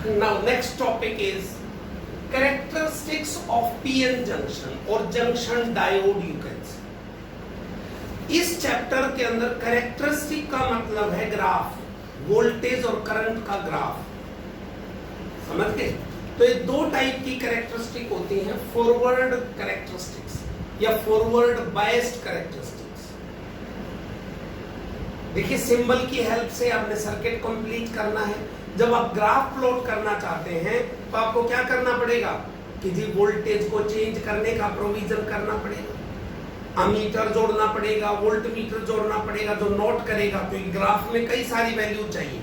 Now next topic is characteristics of PN junction और junction diode you can say. इस chapter के अंदर characteristic का मतलब है ग्राफ, वोल्टेज और करंट का ग्राफ, समझ गए? तो ये दो टाइप की कैरेक्टरिस्टिक होती हैं, फॉरवर्ड कैरेक्टरिस्टिक्स या फॉरवर्ड बायस्ड कैरेक्टरिस्टिक्स। देखिए सिंबल की हेल्प से आपने सर्किट कंप्लीट करना है। जब आप ग्राफ प्लॉट करना चाहते हैं तो आपको क्या करना पड़ेगा कि जी वोल्टेज को चेंज करने का प्रोविजन करना पड़ेगा, अमीटर जोड़ना पड़ेगा, वोल्ट मीटर जोड़ना पड़ेगा जो नोट करेगा। तो ग्राफ में कई सारी वैल्यू चाहिए।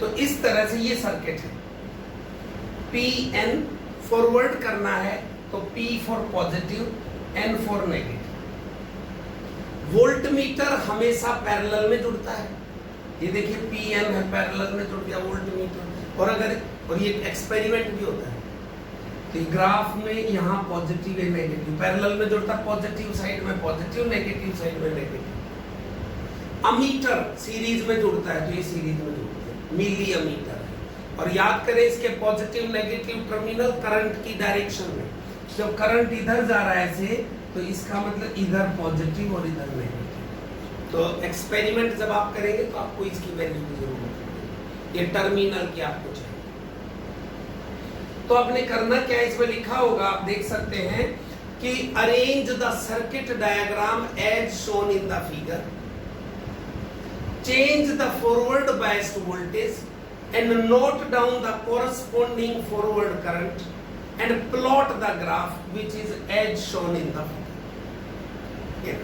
तो इस तरह से ये सर्किट है। Pn फॉरवर्ड करना है तो P for positive, N for negative. Volt meter हमेशा पैरेलल में जुड़ता है। ये देखिए Pn है, पैरेलल में जुड़ गया वोल्ट मीटर। और ये एक्सपेरिमेंट भी होता है कि ग्राफ में यहाँ पॉजिटिव है, नेगेटिव, पैरेलल में जुड़ता है, पॉजिटिव साइड में पॉजिटिव, नेगेटिव साइड में नेगेटिव। अमीटर सीरीज में जुड़ता है तो ये सीरीज में जुड़ते हैं, मिली अमीटर है। और याद करें इसके पॉजिटिव नेगेटिव टर्मिनल करंट की डायरेक्शन में। जब करंट इधर जा रहा है ऐसे तो इसका मतलब इधर पॉजिटिव और इधर नेगेटिव। तो एक्सपेरिमेंट जब आप करेंगे तो आपको इसकी वैल्यू की जरूरत है, ये टर्मिनल की आपको चाहिए। तो आपने करना क्या, इसमें लिखा होगा, आप देख सकते हैं कि arrange the circuit diagram as shown in the figure, change the forward biased voltage and note down the corresponding forward current and plot the graph which is as shown in the figure.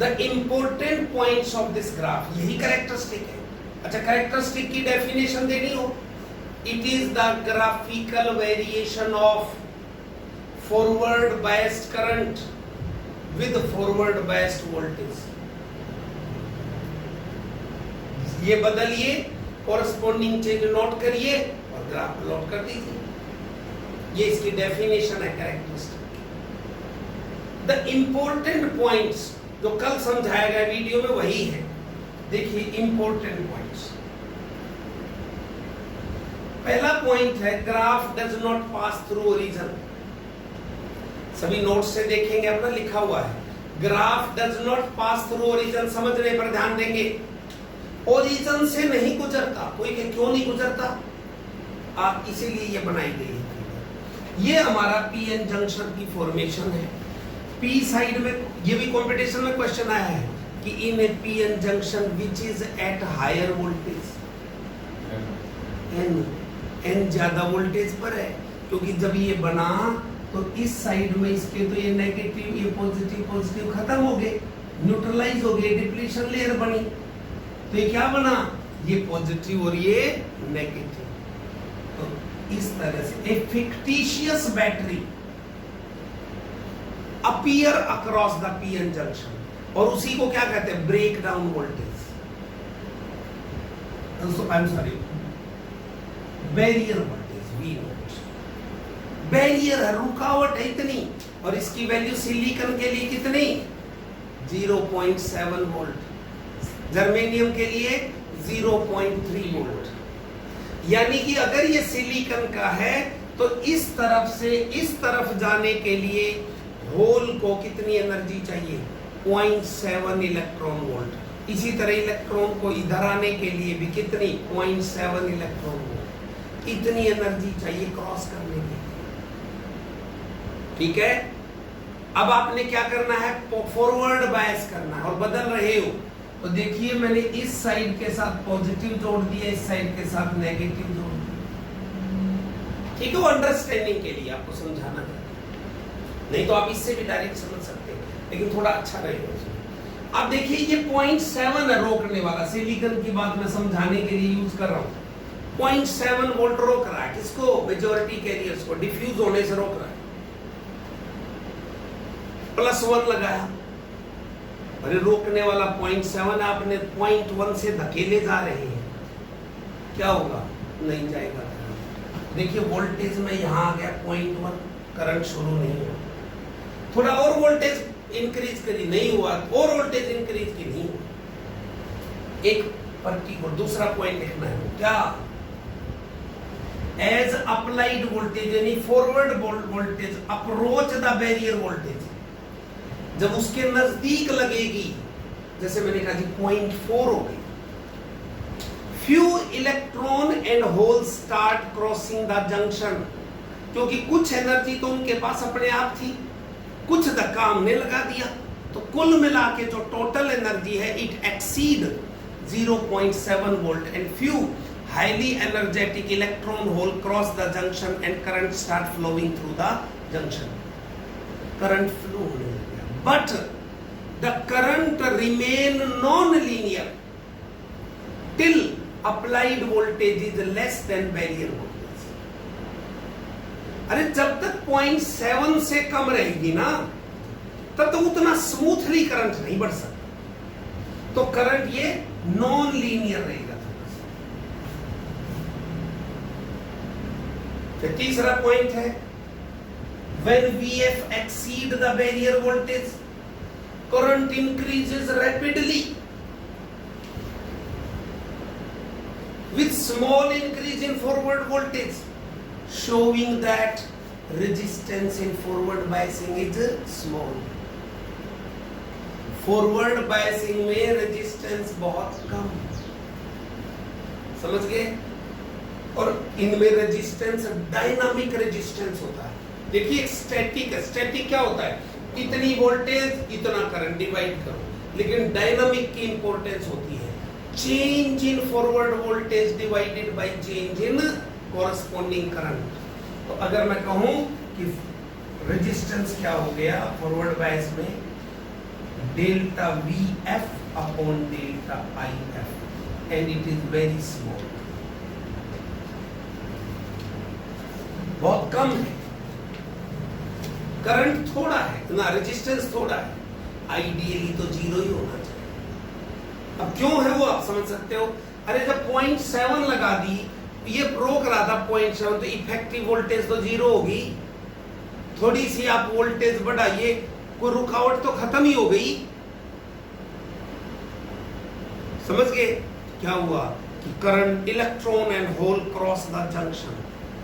The important points of this graph, यही characteristic है। अच्छा, characteristic की definition देनी हो, it is the graphical variation of forward biased current with forward biased voltage। ये बदलिए, corresponding change note करिए और ग्राफ प्लॉट कर दीजिए। ये इसकी डेफिनेशन है कैरेक्टरिस्टिक। द इंपॉर्टेंट पॉइंट्स जो कल समझाया गया वीडियो में वही है। देखिए इंपॉर्टेंट पॉइंट्स, पहला पॉइंट है graph does not pass through origin. सभी नोट से देखेंगे, अपना लिखा हुआ है graph does not pass through origin. समझने पर ध्यान देंगे, ओरिजिन से नहीं गुजरता। कोई क्यों नहीं गुजरता, आप इसीलिए ये बनाई गई है। ये हमारा पीएन जंक्शन की फॉर्मेशन है। पी साइड में ये भी कंपटीशन में क्वेश्चन आया है कि in a PN junction which is at higher voltage, N ज्यादा वोल्टेज पर है, क्योंकि जब ये बना तो इस साइड में इसके तो ये नेगेटिव, ये पॉजिटिव, पॉजिटिव खत्म हो गए, न्यूट्रलाइज हो गए, डिप्लीशन लेयर बनी। तो ये क्या बना, ये पॉजिटिव और ये नेगेटिव। तो इस तरह से a fictitious battery appear across the PN junction, और उसी को क्या कहते हैं, break down voltage. I am sorry, barrier voltage, V naught. Barrier है, रुकावट है इतनी, और इसकी वैल्यू सिलिकॉन के लिए कितनी, 0.7 वोल्ट, जर्मेनियम के लिए 0.3 वोल्ट। यानी कि अगर ये सिलिकॉन का है तो इस तरफ से इस तरफ जाने के लिए होल को कितनी एनर्जी चाहिए, 0.7 इलेक्ट्रॉन वोल्ट। इसी तरह इलेक्ट्रॉन को इधर आने के लिए भी कितनी, 0.7 इलेक्ट्रॉन वोल्ट। इतनी एनर्जी चाहिए क्रॉस करने के लिए, ठीक है। अब आपने क्या करना है, फॉरवर्ड बायस करना है, और बदल रहे हो तो देखिए मैंने इस साइड के साथ पॉजिटिव जोड़ दिया, इस साइड के साथ नेगेटिव जोड़ दिया, ठीक है। वो अंडरस्टैंडिंग के लिए आपको समझाना था, नहीं तो आप इससे भी डायरेक्ट समझ सकते हैं, लेकिन थोड़ा अच्छा रहेगा। अब देखिए ये 0.7 है रोकने वाला, सिलिकॉन की बात मैं समझाने के लिए यूज कर रहा हूँ। 0.7 वोल्ट रोक रहा है किसको, मेजॉरिटी कैरियर्स को डिफ्यूज होने से रोक रहा है। +1 लगाया, अरे रोकने वाला 0.7, आपने 0.1 से धकेले जा रहे हैं, क्या होगा, नहीं जाएगा। देखिए वोल्टेज में यहां आ गया 0.1, करंट शुरू नहीं हुआ। थोड़ा और वोल्टेज इंक्रीज करी, नहीं हुआ, और वोल्टेज इंक्रीज की, नहीं हुआ। एक पर्टिकुलर दूसरा पॉइंट लिखना है क्या, एज अप्लाइड वोल्टेज यानी forward voltage approach the barrier voltage, जब उसके नजदीक लगेगी, जैसे मैंने कहा जी 0.4 हो गई, few electron and holes start crossing the junction, क्योंकि कुछ एनर्जी तो उनके पास अपने आप थी, कुछ धक्का हमने लगा दिया, तो कुल मिला के जो टोटल एनर्जी है it exceed 0.7 volt and few highly energetic electron hole cross the junction and current start flowing through the junction. Current flow होने लग गया, but the current remain non-linear till applied voltage is less than barrier voltage. अरे जब तक 0.7 से कम रहेगी ना, तब तो उतना स्मूथली करंट नहीं बढ़ सकता, तो करंट ये नॉन लीनियर रहेगा। फिर तीसरा पॉइंट है, when VF exceed the barrier voltage, current increases rapidly with small increase in forward voltage, showing that resistance in forward biasing is small. Forward biasing में रेजिस्टेंस बहुत कम, समझ गए, और इनमें रेजिस्टेंस डायनामिक रेजिस्टेंस होता है। देखिए स्टैटिक है, स्टैटिक क्या होता है, इतनी वोल्टेज इतना करंट डिवाइड करो, लेकिन डायनामिक की इंपॉर्टेंस होती है change in forward voltage divided by change in corresponding current. तो अगर मैं कहूं कि रेजिस्टेंस क्या हो गया फॉरवर्ड बायस में, delta V F upon delta I F, and it is very small, बहुत कम है, करंट थोड़ा है ना, रेजिस्टेंस थोड़ा है, आइडियली तो जीरो ही होना चाहिए। अब क्यों है वो आप समझ सकते हो, अरे जब 0.7 लगा दी, ये रोक रहा था 0.7, तो इफेक्टिव वोल्टेज तो जीरो होगी, थोड़ी सी आप वोल्टेज बढ़ाइए, कोई रुकावट तो खत्म ही हो गई। समझ गए क्या हुआ कि current electron and hole cross the junction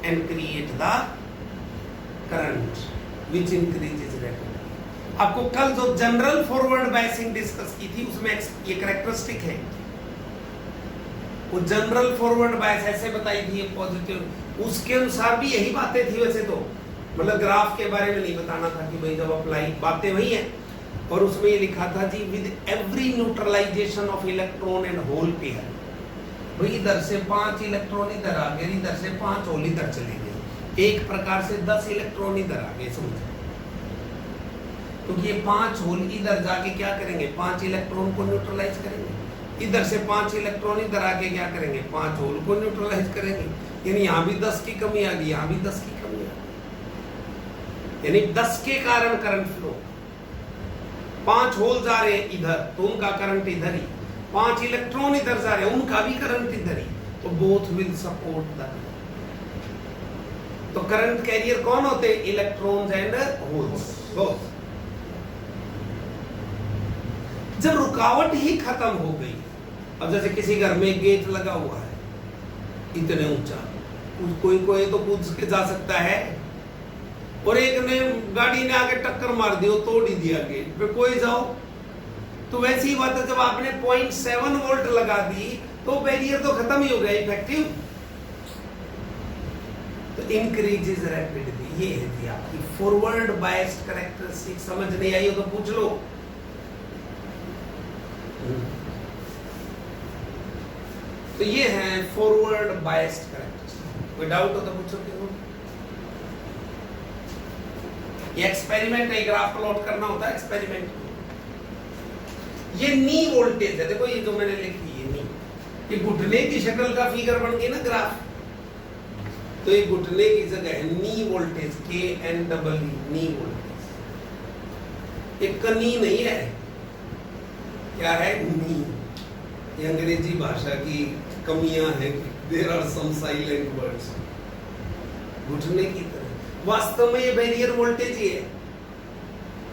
and create the current which increases rapidly. आपको कल जो जनरल फॉरवर्ड बायसिंग डिस्कस की थी उसमें ये कैरेक्टरिस्टिक है, वो जनरल फॉरवर्ड बायस ऐसे बताई थी पॉजिटिव, उसके अनुसार भी यही बातें थी वैसे तो, मतलब ग्राफ के बारे में नहीं बताना था कि भाई जब अप्लाई, बातें वही है, और उसमें ये लिखा था जी with every neutralization of electron and hole pair, भाई इधर से 5 इलेक्ट्रॉन इधर आ गए, इधर से 5 होल इधर चले गए, एक प्रकार से 10 इलेक्ट्रॉन इधर आ गए, समझो, क्योंकि ये 5 होल इधर जाके क्या करेंगे, 5 इलेक्ट्रॉन को न्यूट्रलाइज करेंगे, इधर से 5 इलेक्ट्रॉन इधर आके क्या करेंगे, 5 होल को न्यूट्रलाइज करेंगे, यानी यहाँ भी 10 की कमी आ गई, यहाँ भी 10 की कमी आ गई, यानी 10 के कारण करंट फ्लो, 5 होल जा रहे हैं इधर तो उनका करंट इधर ही, 5 इलेक्ट्रॉन इधर जा रहे हैं उनका भी करंट इधर ही, तो बोथ विल सपोर्ट द। तो करंट कैरियर कौन होते हैं, इलेक्ट्रॉन्स एंड होल्स बोथ। जब रुकावट ही खत्म हो गई, अब जैसे किसी घर में गेट लगा हुआ है इतने ऊंचा, कोई तो कूद के जा सकता है, और एक ने गाड़ी ने आके टक्कर मार दी, तोड़ ही दिया गेट पे, कोई जाओ, तो वैसी ही बात है जब आपने 0.7 वोल्ट लगा दी तो बैरियर तो खत्म ही हो गया इफेक्टिव, तो इंक्रीजेस रैपिडली। ये है थी आपकी फॉरवर्ड बायस्ड कैरेक्टरिस्टिक, समझ नहीं आई हो तो पूछ लो। तो ये है फॉरवर्ड बायस्ड कैरेक्टरिस्टिक, कोई डाउट हो तो पूछो। ये एक्सपेरिमेंट है, ग्राफ प्लॉट करना होता है एक्सपेरिमेंट। ये नी वोल्टेज है, देखो ये जो मैंने लिखी है नी, ये घुटने की शक्ल का फिगर बन गई ना ग्राफ, तो ये घुटने की जगह है नी वोल्टेज, KNEE नी वोल्टेज, ये कनी नहीं है, क्या है नी, ये अंग्रेजी भाषा की कमियां हैं, there are some silent words, घुटने की तरह, वास्तव में ये बैरियर वोल्टेज ही है।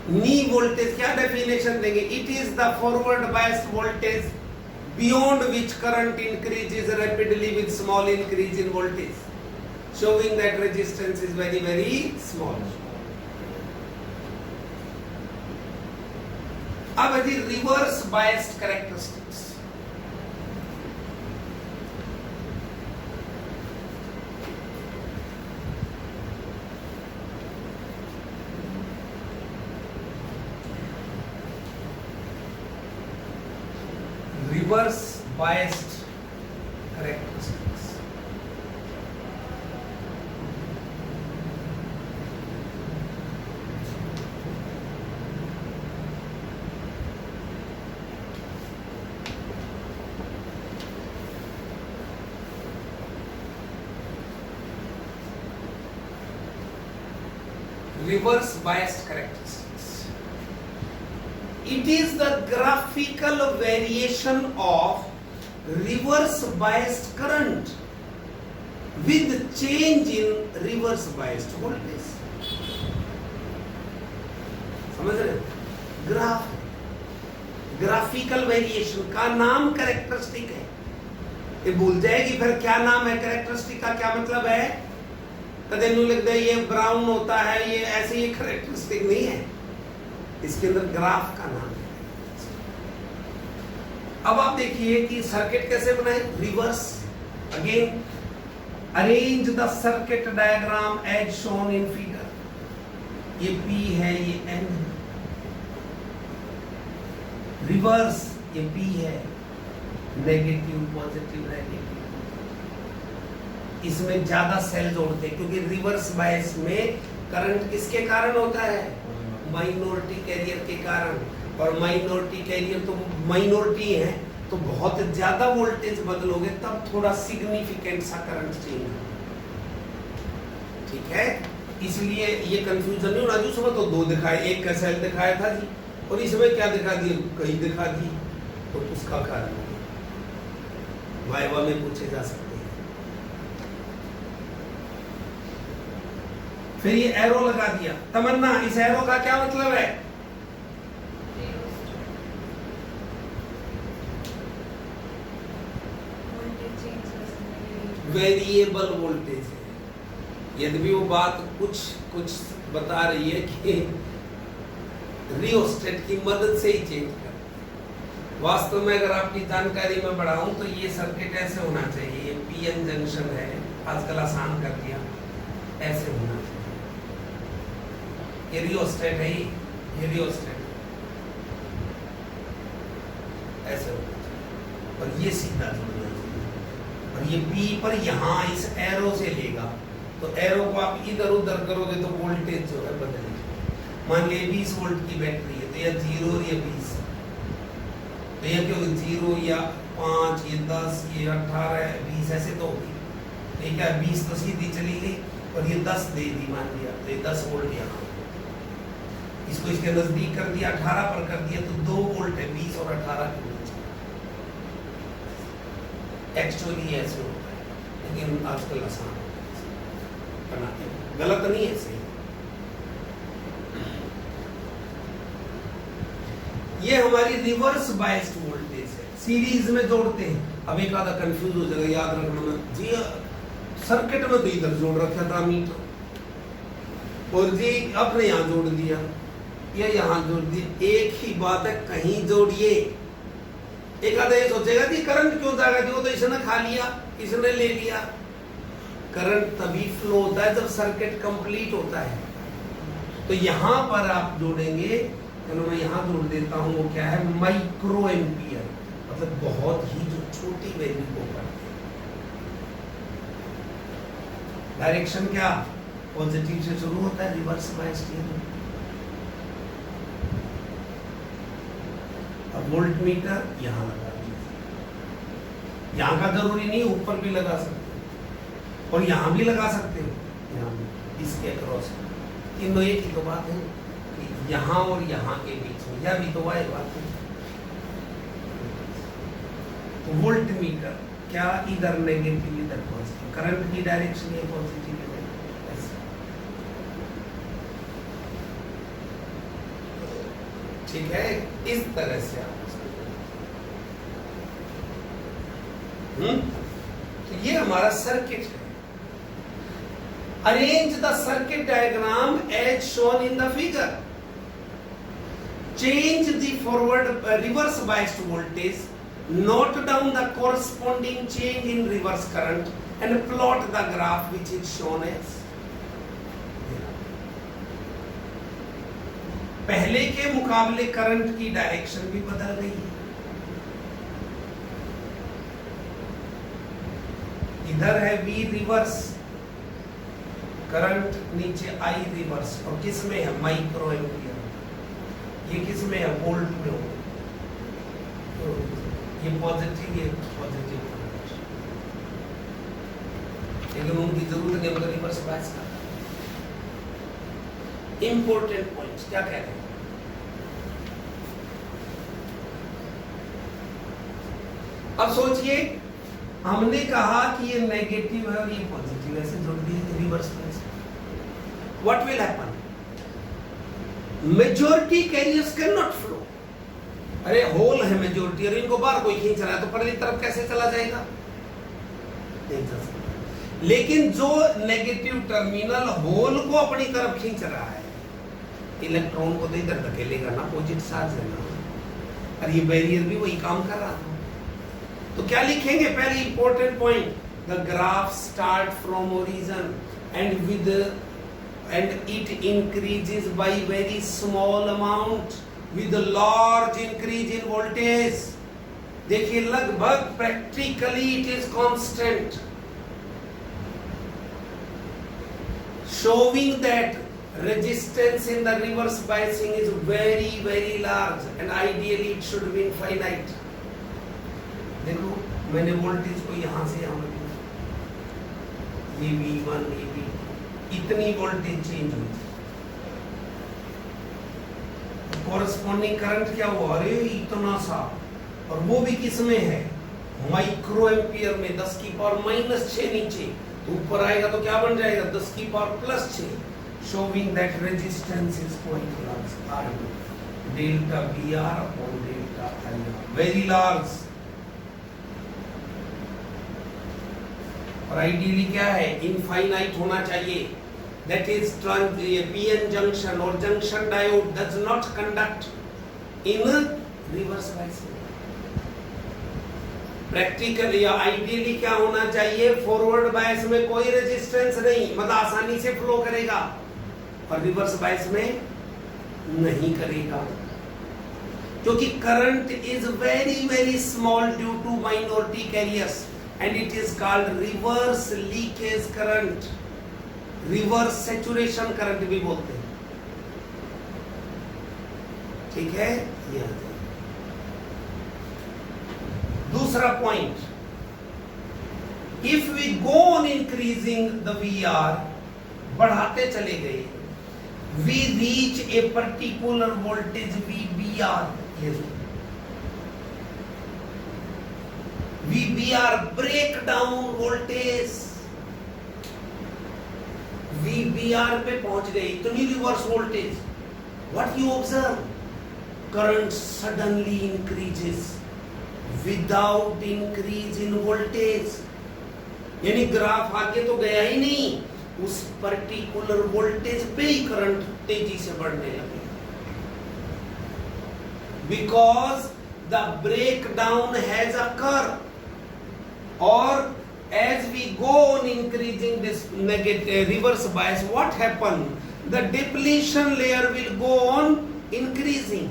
नी वोल्टेज क्या डेफिनेशन देंगे, it is the forward biased voltage beyond which current increases rapidly with small increase in voltage, showing that resistance is very very small. अब है जी reverse biased characteristics. Reverse biased characteristics, reverse biased characteristics. It is the graphical variation of reverse biased current with change in reverse biased voltage. समझ रहे? Graphical variation का नाम characteristic है। ये भूल जाएगी फिर क्या नाम है कैरेक्टरिस्टिक का, क्या मतलब है? कदे नु लिख दे ये ब्राउन होता है, ये ऐसे, ये कैरेक्टरिस्टिक नहीं है, इसके अंदर ग्राफ का नाम है। अब आप देखिए कि सर्किट कैसे बनाए, reverse. Again arrange the circuit diagram as shown in figure. ये P है, ये N है। रिवर्स ये P है, नेगेटिव पॉजिटिव नेगेटिव। इसमें ज्यादा सेल जोड़ते हैं क्योंकि रिवर्स बायस में करंट किसके कारण होता है? माइनॉरिटी कैरियर के कारण। और माइनॉरिटी कैरियर तो माइनॉरिटी है, तो बहुत ज्यादा वोल्टेज बदलोगे तब थोड़ा सिग्निफिकेंट सा करंट चेंज। ठीक है, इसलिए ये कंफ्यूजन नहीं होना। जो सुबह तो दो दिखाए, एक का सेल दिखाया था जी, और इसमें क्या दिखा दिया, कहीं दिखा दी, तो उसका कारण वाइवा में पूछे जा सकते हैं। फिर ये एरो लगा दिया। तमन्ना, इस एरो का क्या मतलब है? वेरिएबल वोल्टेज है। यदि वो बात कुछ कुछ बता रही है कि रियोस्टेट की मदद से ही चेंज कर। वास्तव में अगर आपकी जानकारी में बढ़ाऊं तो ये सर्किट ऐसे होना चाहिए। ये पीएन जंक्शन है, आजकल आसान कर दिया, ऐसे होना चाहिए। ये रियोस्टेट है, ये रियोस्टेट ऐसे होना चाहिए, और ये सीधा जुड़ना चाहिए। और ये P पर यहाँ इस एरो से लेगा, तो एरो को आप इधर उधर करोगे तो वोल्टेज जो है बदलेगी। मान लीजिए 20 वोल्ट की बैटरी है, तो यह 0 और ये 20, तो यह क्यों 0 या 5, ये 10, ये 18, 20 ऐसे तो होगी। ठीक है, 20 तो सीधी चली गई और ये 10 दे दी मान लिया, तो ये 10 वोल्ट यहाँ। इसको इसके नजदीक कर दिया, 18 पर कर दिया, तो 2 वोल्ट है 20 और 18 के बीच। एक्चुअली ऐसे होता है, लेकिन आजकल आसान बनाते हैं, गलत नहीं है, सही। ये हमारी रिवर्स बायस्ड वोल्टेज है, सीरीज में जोड़ते हैं। अब एक आधा कंफ्यूज हो जाएगा, याद रखना जी, सर्किट में तो इधर जोड़ रखा था मीटर, और जी अपने यहाँ जोड़ दिया, या यहाँ जोड़ दिया। एक ही बात है, कहीं जोड़िए। एक आधा ये सोचेगा कि करंट क्यों जाएगा जी, वो तो इसने खा लिया, इसने ले लिया। करंट तभी फ्लो होता है जब सर्किट कंप्लीट होता है। तो यहाँ पर आप जोड़ेंगे, चलो मैं यहाँ जोड़ देता हूँ, वो क्या है, माइक्रो एम्पियर, मतलब बहुत ही जो छोटी वैल्यू को करते हैं। डायरेक्शन क्या, पॉजिटिव से शुरू होता है, रिवर्स बायस्ड। अब वोल्ट मीटर यहाँ लगा दीजिए। यहाँ का जरूरी नहीं, ऊपर भी लगा सकते हो और यहाँ भी लगा सकते हो, यहाँ भी, इसके अक्रॉस। तीनों एक ही तो बात है, यहाँ और यहाँ के बीच में, यह भी तो वही बात है। तो वोल्ट मीटर क्या, इधर नेगेटिव इधर पॉजिटिव, करंट की डायरेक्शन ये पॉजिटिव है, ठीक है। इस तरह से आप तो ये हमारा सर्किट है। Arrange the circuit diagram as shown in the figure. Change the forward reverse biased voltage, note down the corresponding change in reverse current and plot the graph which is shown as। पहले के मुकाबले current की direction भी बदल गई है। इधर है V रिवर्स करंट, नीचे I रिवर्स, और किस में है? Micro ampere. ये किस में है? वोल्ट में हो। ये पॉजिटिव, ये पॉजिटिव करंट, लेकिन उनकी जरूरत नहीं, मतलब रिवर्स बायस का। इंपॉर्टेंट पॉइंट क्या कह रहे हैं? अब सोचिए, हमने कहा कि ये नेगेटिव है और ये पॉजिटिव, ऐसे जोड़ दिए reverse bias. What will happen? Majority carriers can not flow. अरे होल है मेजॉरिटी और इनको बाहर कोई खींच रहा है, तो पहली तरफ कैसे चला जाएगा? नहीं चल सकता। लेकिन जो नेगेटिव टर्मिनल होल को अपनी तरफ खींच रहा है, इलेक्ट्रॉन को तो इधर धकेलेगा ना, अपोजिट चार्ज है ना, और ये बैरियर भी वही काम कर रहा था। तो क्या लिखेंगे? पहले important point, the graph start from origin and it increases by very small amount with a large increase in voltage। देखिए लगभग practically it is constant, showing that resistance in the reverse biasing is very very large and ideally it should be infinite। देखो मैंने voltage को यहां से यहां लिखा, ये V1 ये V2, इतनी वोल्टेज चेंज हुई। कॉरेस्पॉन्डिंग करंट क्या हुआ? अरे इतना सा, और वो भी किस में है? माइक्रो एम्पियर में। 10 की पावर -6 नीचे, तो ऊपर आएगा तो क्या बन जाएगा? 10 की power +6, showing that resistance is quite large, delta VR upon delta IR, very large. और आइडियली क्या है? इनफाइनाइट होना चाहिए। दैट इज PN जंक्शन और junction diode does not conduct in reverse biasing. Practically या आइडियली क्या होना चाहिए? फॉरवर्ड बायस में कोई रेजिस्टेंस नहीं, मतलब आसानी से फ्लो करेगा, और रिवर्स बायस में नहीं करेगा, क्योंकि current is very very small due to minority carriers and it is called reverse leakage current, reverse saturation current भी बोलते हैं। ठीक है? ये दूसरा point, if we go on increasing the VR, बढ़ाते चले गए, we reach a particular voltage VBR, VBR break down voltage, VBR पे पहुंच गई, इतनी reverse voltage. What you observe? Current suddenly increases without increase in voltage। यानी graph आगे तो गया ही नहीं, उस पर्टिकुलर वोल्टेज पे ही करंट तेजी से बढ़ने लगे, because the breakdown has occurred। और as we go on increasing this negative reverse bias, what happen? The depletion layer will go on increasing।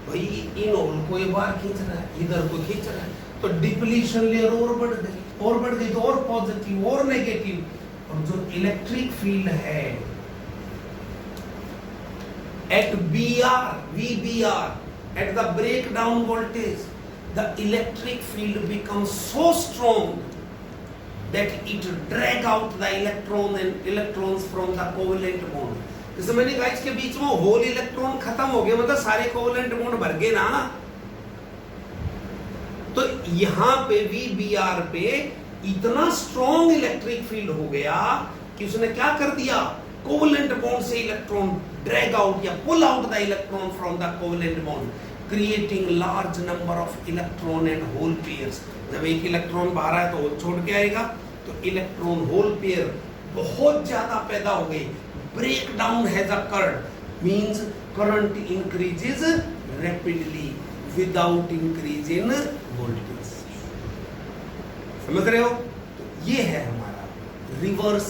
भाई इन होल को एक बार खींच रहा है, इधर को खींच रहा है, तो डिप्लीशन लेयर और बढ़ गई तो और पॉजिटिव और नेगेटिव, और जो इलेक्ट्रिक फील्ड है at VBR at the breakdown voltage, the electric field becomes so strong that it drag out the electrons from the covalent bond। जैसे मैंने कहा इसके बीच में होल इलेक्ट्रॉन खत्म हो गए, मतलब सारे कोवेलेंट बॉन्ड भर गए ना, तो यहां पे VBR पे इतना स्ट्रॉन्ग इलेक्ट्रिक फील्ड हो गया कि उसने क्या कर दिया? कोवेलेंट बॉन्ड से इलेक्ट्रॉन ड्रैग आउट या pull out the electron from the covalent bond. Creating large number of electron and hole pairs. जब एक इलेक्ट्रॉन बाहर आए तो वो छोड़ के आएगा, तो इलेक्ट्रॉन होल पेयर बहुत ज्यादा पैदा हो गई। Break down has occurred means current increases rapidly without increase in voltage. समझ रहे हो? तो ये है हमारा रिवर्स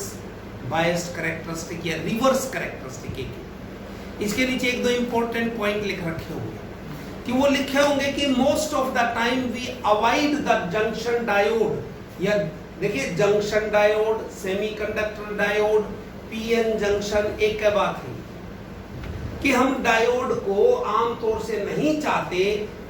बायस्ड कैरेक्टरिस्टिक या रिवर्स कैरेक्टरिस्टिक। इसके नीचे एक दो इंपॉर्टेंट पॉइंट लिख रखे होंगे कि वो लिखे होंगे कि most of the time we avoid the junction diode. या देखिए, junction diode, semiconductor diode, PN junction, एक क्या बात है कि हम डायोड को आमतौर से नहीं चाहते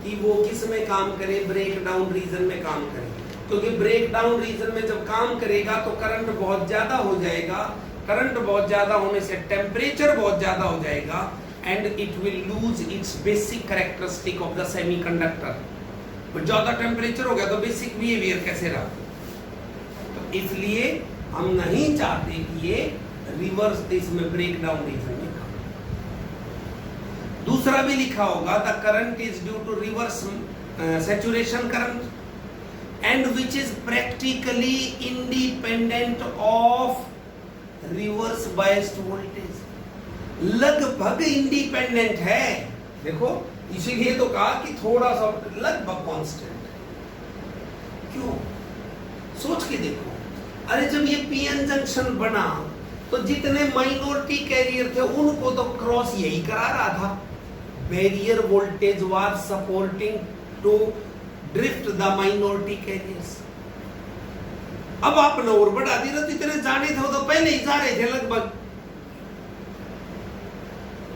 कि वो किस में काम करे, ब्रेक डाउन रीजन में काम करे, क्योंकि ब्रेक डाउन रीजन में जब काम करेगा तो करंट बहुत ज्यादा हो जाएगा। करंट बहुत ज्यादा होने से टेम्परेचर बहुत ज्यादा हो जाएगा and it will lose its basic characteristic of the semiconductor. ज्यादा टेम्परेचर हो गया तो बेसिक बिहेवियर कैसे रहा? तो इसलिए हम नहीं चाहते कि ये रिवर्स इसमें ब्रेक डाउन रीजन में काम। दूसरा भी लिखा होगा, the current is due to reverse saturation current and which is practically independent of reverse biased voltage। लगभग इंडिपेंडेंट है। देखो, इसीलिए तो कहा कि थोड़ा सा लगभग कांस्टेंट है। क्यों? सोच के देखो, अरे जब ये पीएन जंक्शन बना तो जितने माइनॉरिटी कैरियर थे उनको तो क्रॉस यही करा रहा था। Barrier voltage was supporting to drift the minority carriers. अब आपने और बढ़ा दी तो इतने जाने थे तो पहले ही जा रहे थे लगभग।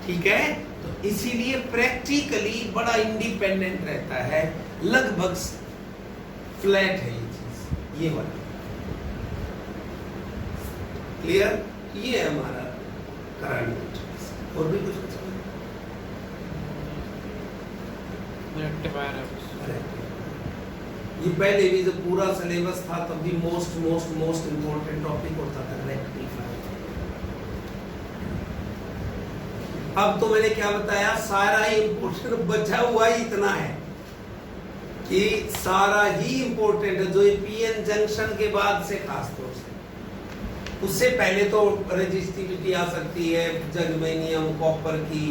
ठीक है, तो इसीलिए प्रैक्टिकली बड़ा इंडिपेंडेंट रहता है, लगभग फ्लैट है ये चीज, ये वाला। क्लियर? ये है हमारा करंट। और भी कुछ रेक्टिफायर है। ये पहले भी जब पूरा सिलेबस था तब भी मोस्ट इंपॉर्टेंट टॉपिक होता था रेक्टिफायर। अब तो मैंने क्या बताया, सारा ही इंपॉर्टेंट बचा हुआ ही इतना है कि सारा ही इंपॉर्टेंट है, जो ये पीएन जंक्शन के बाद से खासतौर से। उससे पहले तो रेजिस्टिविटी आ सकती है, जर्मेनियम कॉपर की,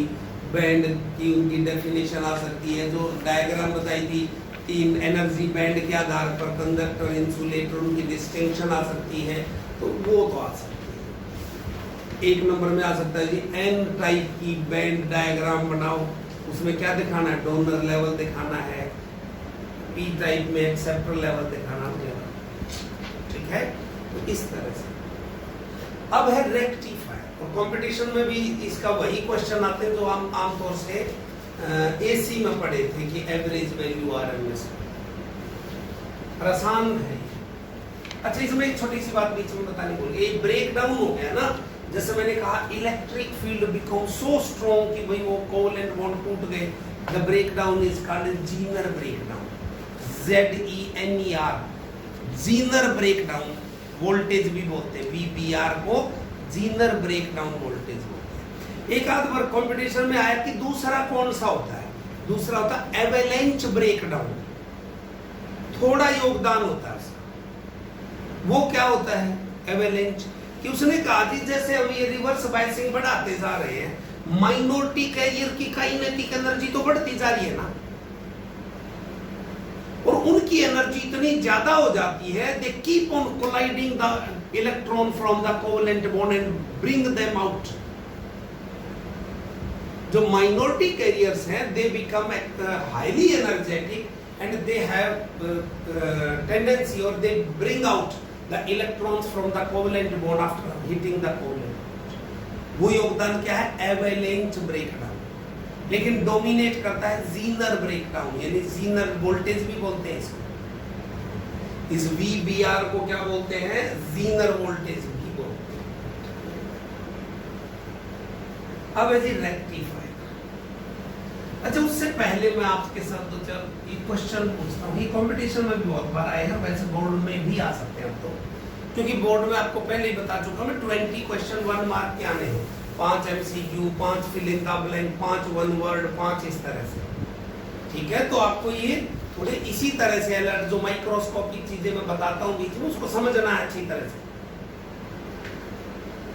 बैंड की उनकी डेफिनेशन आ सकती है, जो डायग्राम बताई थी तीन एनर्जी बैंड के आधार पर कंडक्टर इंसुलेटर उनकी डिस्टिंक्शन आ सकती है, तो वो तो आ सकती है। एक नंबर में आ सकता है जी, एन टाइप की बैंड डायग्राम बनाओ, उसमें क्या दिखाना है, डोनर लेवल दिखाना है, पी टाइप में एक्सेप्टर लेवल दिखाना वगैरह। ठीक है, तो इस तरह से। अब है रेक्टिफायर, और कंपटीशन में भी इसका वही क्वेश्चन आते हैं जो हम आमतौर से एसी में पढ़े थे कि एवरेज वैल्यू आरएमएस। आसान है। अच्छा, इसमें एक छोटी सी बात बीच में बतानी भूल गई, ब्रेक डाउन हो गया ना, जैसे मैंने कहा electric field become so strong कि भाई वो कोवलेंट बॉन्ड टूट गए, the break down is called zener break down, ZENER, zener break down. Voltage भी बोलते हैं, VBR को जीनर ब्रेक डाउन वोल्टेज बोलते हैं। एक आध बार कंपटीशन में आया कि दूसरा कौन सा होता है, दूसरा होता है एवेलेंच ब्रेक डाउन। थोड़ा योगदान होता है उसका। वो क्या होता है एवेलेंच? कि उसने कहा कि जैसे हम ये रिवर्स बायसिंग बढ़ाते जा रहे हैं, माइनॉरिटी कैरियर की काइनेटिक एनर्जी तो बढ़ती जा रही है ना, और उनकी एनर्जी इतनी ज्यादा हो जाती है, they keep on colliding the electron from the covalent bond and bring them out. जो माइनॉरिटी कैरियर्स हैं, they become highly energetic and they have tendency और they bring out the electrons from the covalent bond after hitting the covalent. वो योगदान क्या है, avalanche break down. लेकिन dominate करता है जीनर ब्रेक डाउन, यानी जीनर वोल्टेज भी बोलते हैं इसको। इस VBR को क्या बोलते हैं, जीनर वोल्टेज भी बोलते हैं। अब है जी रेक्टिफायर। अच्छा, उससे पहले मैं आपके साथ दो चार क्वेश्चन पूछता हूँ। ये कंपटीशन में भी बहुत बार आए हैं, वैसे बोर्ड में भी आ सकते हैं तो, क्योंकि बोर्ड में आपको पहले ही बता चुका मैं 20 क्वेश्चन 1 मार्क के आने हैं, 5 MCQ, 5 fill in the blank, 5 one word, 5 इस तरह से। ठीक है, तो आपको ये थोड़े इसी तरह से अलर्ट जो माइक्रोस्कोपिक चीजें मैं बताता हूँ बीच में उसको समझना है अच्छी तरह से।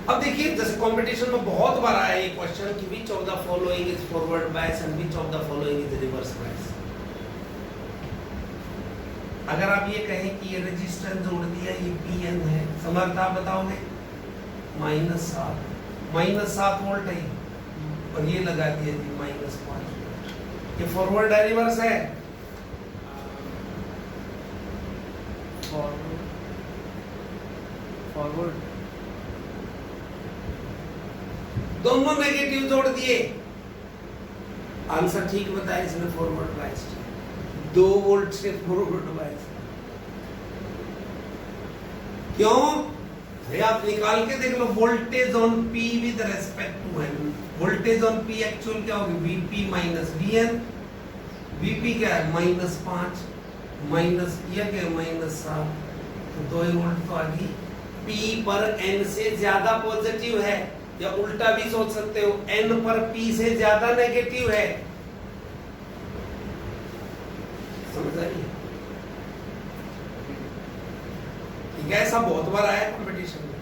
अब देखिए जैसे कंपटीशन में बहुत बार आया ये क्वेश्चन कि which of the following is forward bias and which of the following is reverse bias। अगर आप ये कहें कि ये रेजिस्टेंस जोड़ दिया ये Pn है, समर्थ आप बताओगे -7 वोल्ट है और ये लगा दिया जी -5 वोल्ट, ये फॉरवर्ड है रिवर्स है? फॉरवर्ड दोनों नेगेटिव जोड़ दिए, आंसर ठीक बताया इसमें फॉरवर्ड बायस 2 वोल्ट से फॉरवर्ड बायस। क्यों? अरे आप निकाल के देख लो voltage on P with respect to N। Voltage on P actual क्या होगी VP माइनस VN। VP क्या है -5 माइनस किया क्या -7 तो 2 वोल्ट तो आ गई। P पर N से ज्यादा पॉजिटिव है, या उल्टा भी सोच सकते हो N पर P से ज्यादा नेगेटिव है। समझ आई? ठीक है, ऐसा बहुत बार आया कंपटीशन में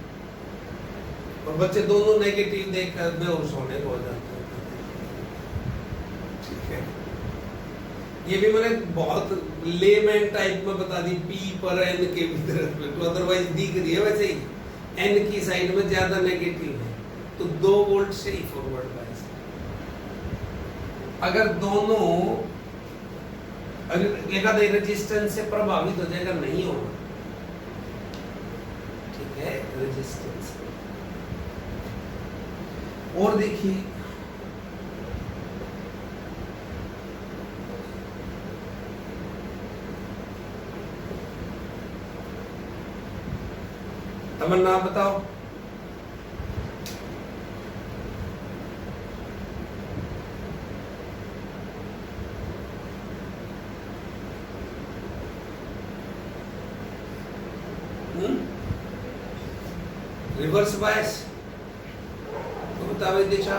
और बच्चे दोनों नेगेटिव देखकर बेहोश होने को हो जाते हैं। ठीक है, ये भी मैंने बहुत लेमैन टाइप में बता दी P पर N के भीतर, अदरवाइज दिख रही है वैसे ही N की साइड में ज्यादा नेगेटिव है तो 2 वोल्ट से ही फॉरवर्ड बायस। अगर दोनों एक रेजिस्टेंस से प्रभावित हो जाएगा नहीं होगा, ठीक है, रेजिस्टेंस। और देखिए तमन्ना बताओ रिवर्स बायस तो बताओ दिशा।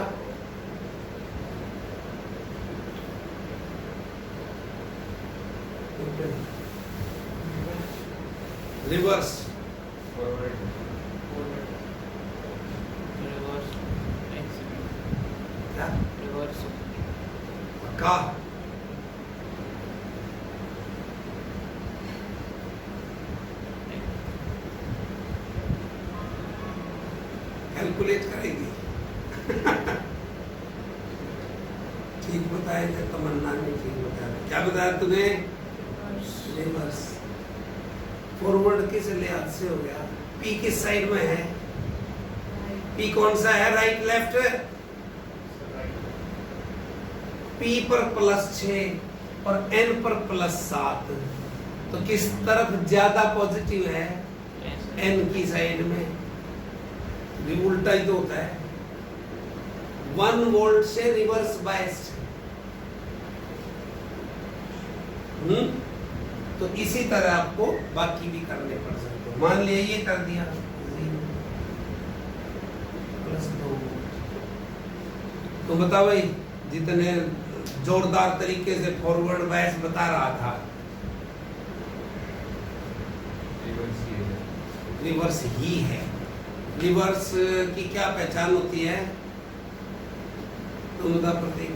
रिवर्स फॉरवर्ड क्या रिवर्स का कैलकुलेट करेंगे। ठीक बताया क्या? तमन्ना ने ठीक बताया। क्या बताया तूने? रिवर्स। फॉरवर्ड किस लिहाज से हो गया? P किस साइड में है? P कौन सा है? Right left? P पर +6 और N पर +7 तो किस तरफ ज्यादा पॉजिटिव है? N की साइड में। भी उल्टा ही तो होता है। 1 वोल्ट से रिवर्स बायस्ड। तो इसी तरह आपको बाकी भी करने पड़ सकते हैं। मान लिया ये कर दिया +2 तो बताओ भाई जितने जोरदार तरीके से फॉरवर्ड बायस बता रहा था रिवर्स ही है। रिवर्स की क्या पहचान होती है? तुम बता प्रतीक।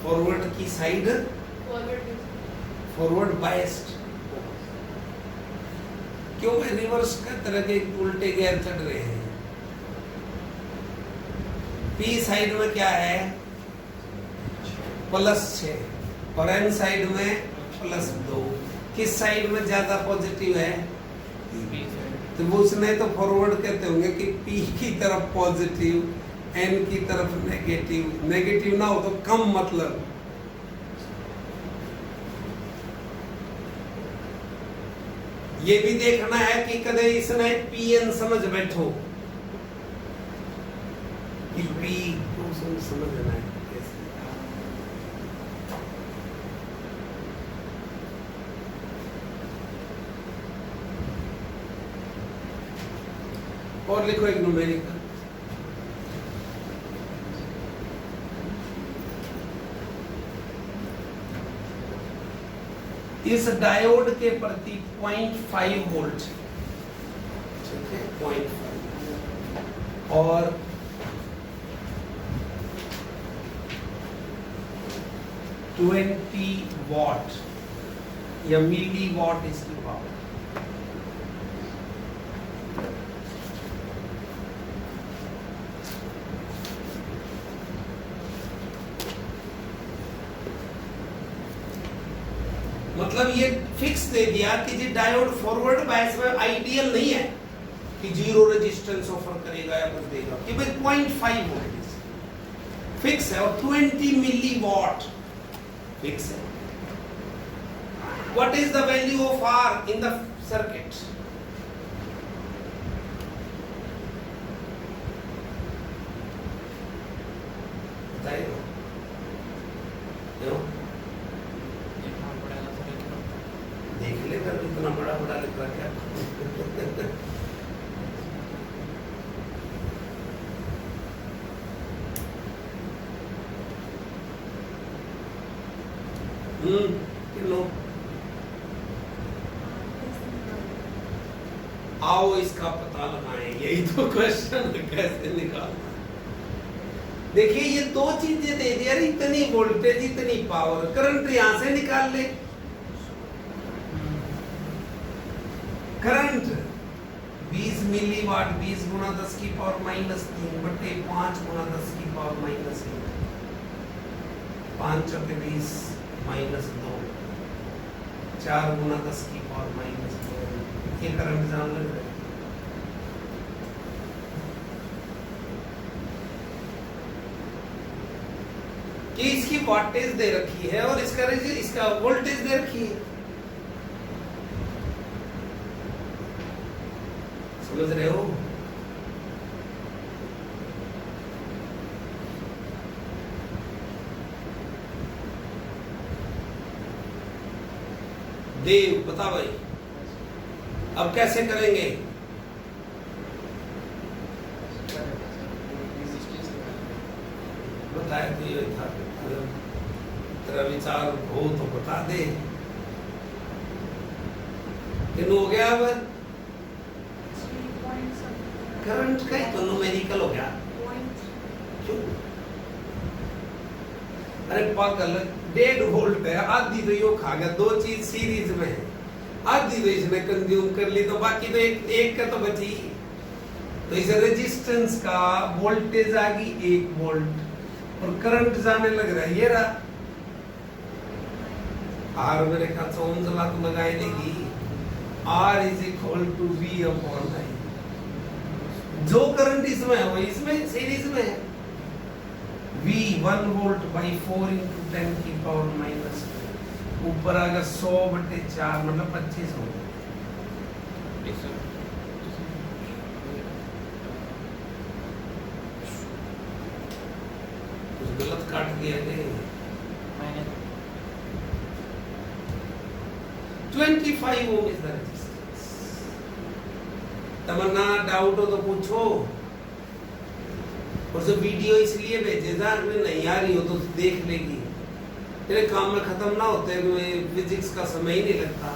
फॉरवर्ड की साइड फॉरवर्ड बायस्ड। क्यों भाई रिवर्स का तरह के उल्टे गेयर चढ़ रहे हैं? P साइड में क्या है? +6 और N साइड में +2। किस साइड में ज्यादा पॉजिटिव है? तो वो उसने तो फॉरवर्ड कहते होंगे कि P की तरफ पॉजिटिव N की तरफ नेगेटिव। नेगेटिव ना हो तो कम मतलब। ये भी देखना है कि कदे इसने Pn समझ बैठो कि P को समझना है कैसे। और लिखो एक न्यूमेरिकल। इस डायोड के प्रति 0.5 वोल्ट, ठीक है, 0.5, और $20 या मिली वॉट इसकी पावर। मतलब ये फिक्स दे दिया कि जी डायोड फॉरवर्ड बायस में आइडियल नहीं है कि जीरो रेजिस्टेंस ऑफर करेगा या कुछ देगा, कि भाई 0.5 वोल्ट फिक्स है और 20 मिली वॉट फिक्स है। What is the value of R in the circuit? बताइए। देख ले कर इतना बड़ा बड़ा लिख रहा क्या? किलो। आओ इसका पता लगाएं, यही तो क्वेश्चन है, कैसे निकालना। देखिए ये दो चीजें दे दी, अरे इतनी वोल्टेज इतनी पावर, करंट यहां से निकाल ले। करंट 20 मिलीवाट, 20 गुना 10 की पावर -3 बटे 5 गुना 10 की पावर -1, 5 चौके 20 -2, 4 गुना 10 की पावर -2। ये करंट जान लग रहा है। कि इसकी वोल्टेज दे रखी है और इसका वोल्टेज दे रखी है। समझ रहे हो? देव बता भाई, अब कैसे करेंगे? बताया तो ये था, तेरा विचार हो तो बता दे। हो गया अब करंट का ही तो न्यूमेरिकल हो गया। क्यों? अरे पागल, 1.5 वोल्ट है, आधी तो यो खा गया, दो चीज सीरीज में है, आधी तो इसने कंज्यूम कर ली, तो बाकी तो एक का तो बची। तो इस रेजिस्टेंस का वोल्टेज आ गई 1 वोल्ट और करंट जाने लग रहा है, ये रहा आर। मेरे ख्याल से ओम जला तो लगाई देगी। R = V/I। जो करंट इसमें है वो इसमें सीरीज में है। V 1 वोल्ट बाई 4 × 10 की पावर -2, ऊपर अगर 100/4 मतलब 25 हो गया। कुछ गलत काट दिया गया। 25 ohm is the resistance. Tamanna doubt हो तो पूछो। और जो वीडियो इसलिए भेजे था, नहीं आ रही हो तो देख लेगी। तेरे काम में खत्म ना होते हुए फिजिक्स का समय ही नहीं लगता।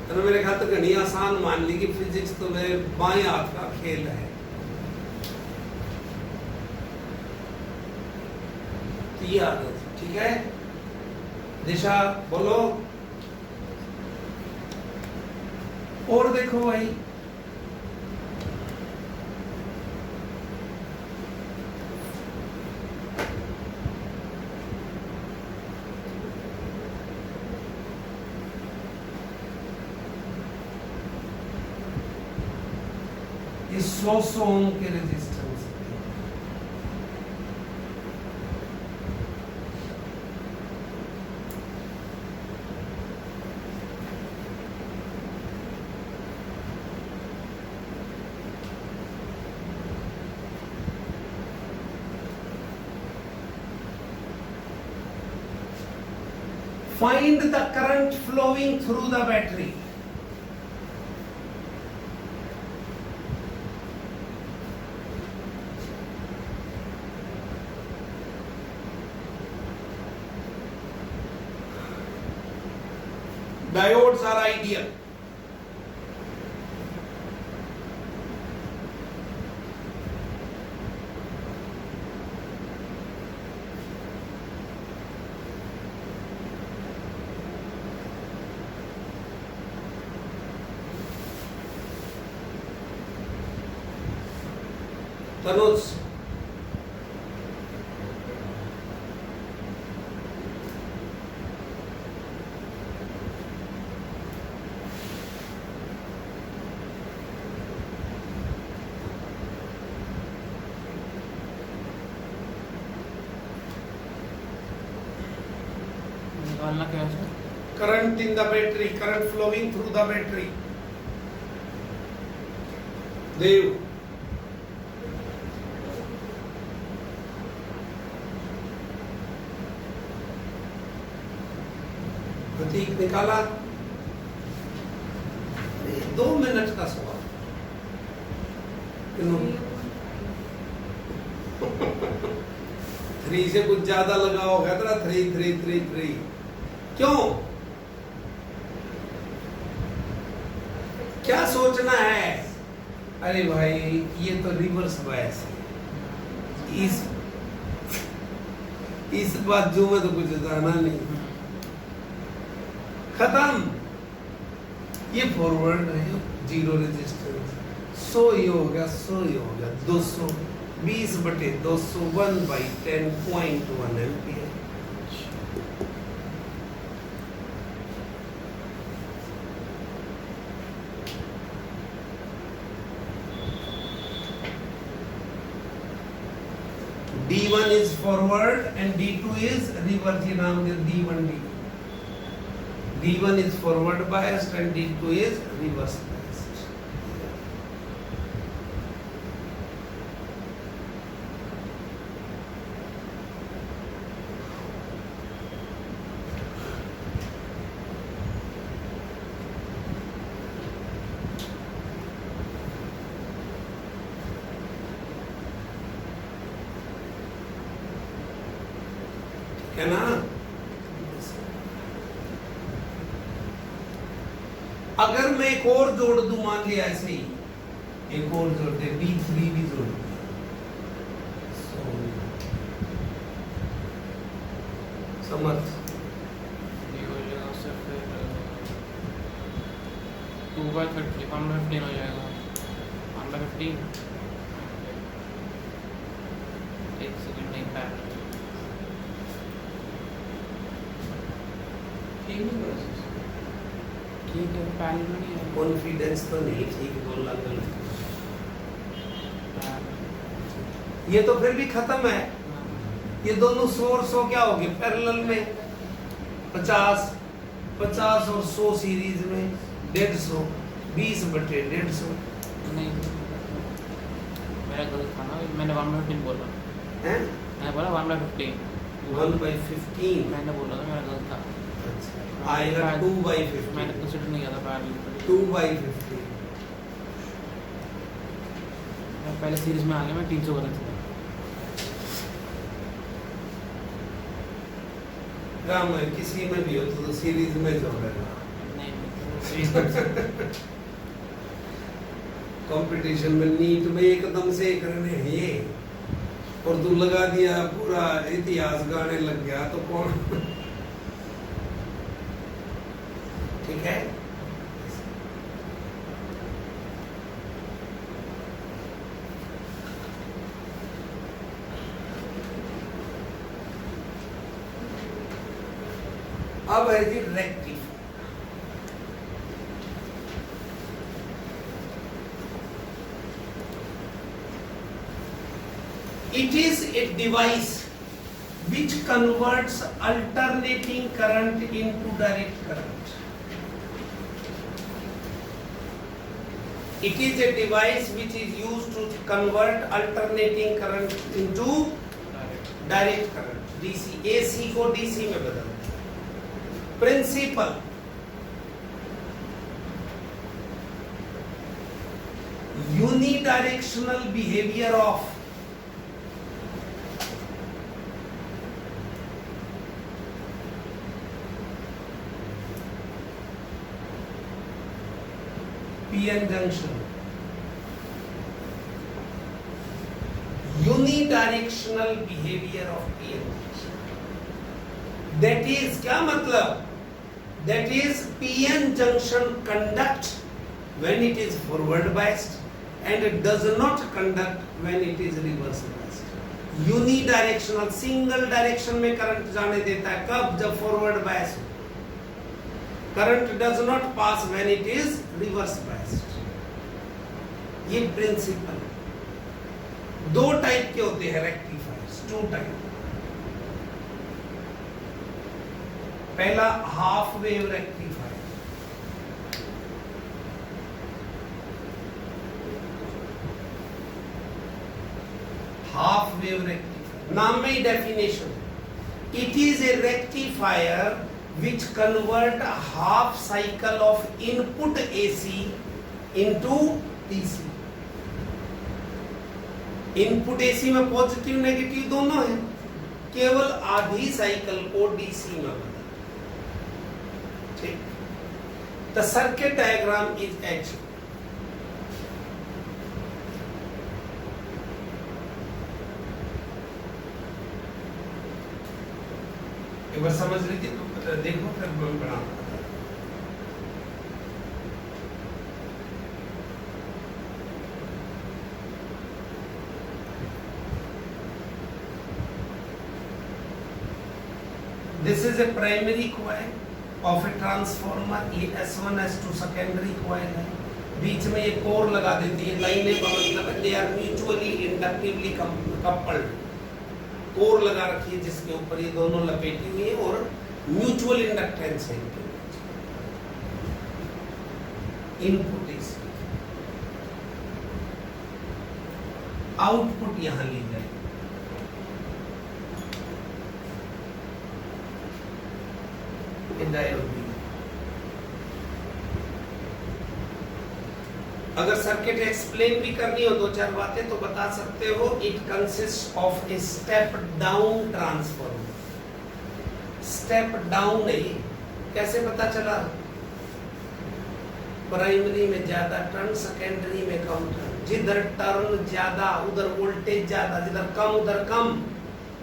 तो मेरे ख्याल तो घनी आसान मान ली कि फिजिक्स तो मेरे बाएं हाथ का खेल है। तो ये आदत, ठीक है। दिशा बोलो। और देखो भाई, ये 100 ओम के resistance. Find the current flowing through the battery. Diodes are ideal. Tanuj, निकालना क्या है? current in the battery, current flowing through the battery. Dev, प्रतीक निकाला? 2 मिनट का सवाल। 3 से कुछ ज्यादा लगा होगा तेरा 3 3 3 3 क्यों? क्या सोचना है? अरे भाई ये तो रिवर्स बायस है। इस बाजू में तो कुछ जाना नहीं, खत्म। ये फॉरवर्ड है, जीरो रेजिस्टेंस, 100 ही हो गया, 100 ही हो गया, 200 20/200 1/10.1 ampere. D1 is forward and D2 is reverse। ये नाम दे D1 D2। D1 is forward biased and D2 is reverse biased। है ना? अगर मैं एक और जोड़ दूं, मान लिया ऐसे ही एक और जोड़ दे, D3 भी जोड़ दिया, समर्थ ये हो जाएगा उससे फिर 2/30 1/15 हो जाएगा। 1/15 एक सेकंड नहीं पैर ठीक है पैर में नहीं है। कॉन्फिडेंस तो नहीं, ठीक बोला गलत। ये तो फिर भी खत्म है। ये दोनों 100 और 100 क्या हो गए पैरेलल में? 50 50 और 100 सीरीज में 150, 20/150 नहीं मेरा गलत था ना, मैंने 1/15 बोला है। मैंने बोला 1/15 1/15 मैंने बोला था, मेरा गलत था। आएगा 2/50। मैंने कंसीडर नहीं किया था पैरेलल। 2/50 मैं पहले सीरीज में आ गया, मैं 300 गलत था। काम है किसी में भी हो तो सीरीज में जोड़ेगा। नहीं कंपटीशन में नीट में एकदम से करने हैं ये, और तू लगा दिया पूरा इतिहास गाने लग गया तो कौन? ठीक है। अब है जी rectifier. It is a device which converts alternating current into direct current. It is a device which is used to convert alternating current into direct current, DC, AC को DC में बदलता है। Principle, unidirectional behavior of PN junction unidirectional behaviour of PN junction, that is क्या मतलब, that is PN junction conduct when it is forward biased and it does not conduct when it is reverse biased. Unidirectional single direction में current जाने देता है, कब, जब forward bias हो. Current does not pass when it is reverse biased. ये principle. दो type के होते हैं रेक्टिफायर्स, टू टाइप. पहला half wave rectifier. Half wave rectifier, नाम में ही definition. It is a rectifier which convert a half cycle of input AC into DC. Input AC में पॉजिटिव नेगेटिव दोनों है, केवल आधी साइकिल को DC में बदल. ठीक. The circuit diagram is H. एक बार समझ लीजिए तो देखो, फिर बना. This is a primary coil of a transformer. ये S1 S2 secondary coil है. बीच में ये कोर लगा देती है, लाइनें मतलब they are mutually inductively coupled. Core लगा रखी है जिसके ऊपर ये दोनों लपेटी हुई है और म्यूचुअल इंडक्टेंस है. इनपुट इस आउटपुट यहां ली जाए. अगर सर्किट एक्सप्लेन भी करनी हो दो चार बातें तो बता सकते हो. It consist of a step down transformer. Step down नहीं, कैसे पता चला? प्राइमरी में ज्यादा टर्न, सेकेंडरी में कम टर्न. जिधर टर्न ज्यादा उधर वोल्टेज ज्यादा, जिधर कम उधर कम.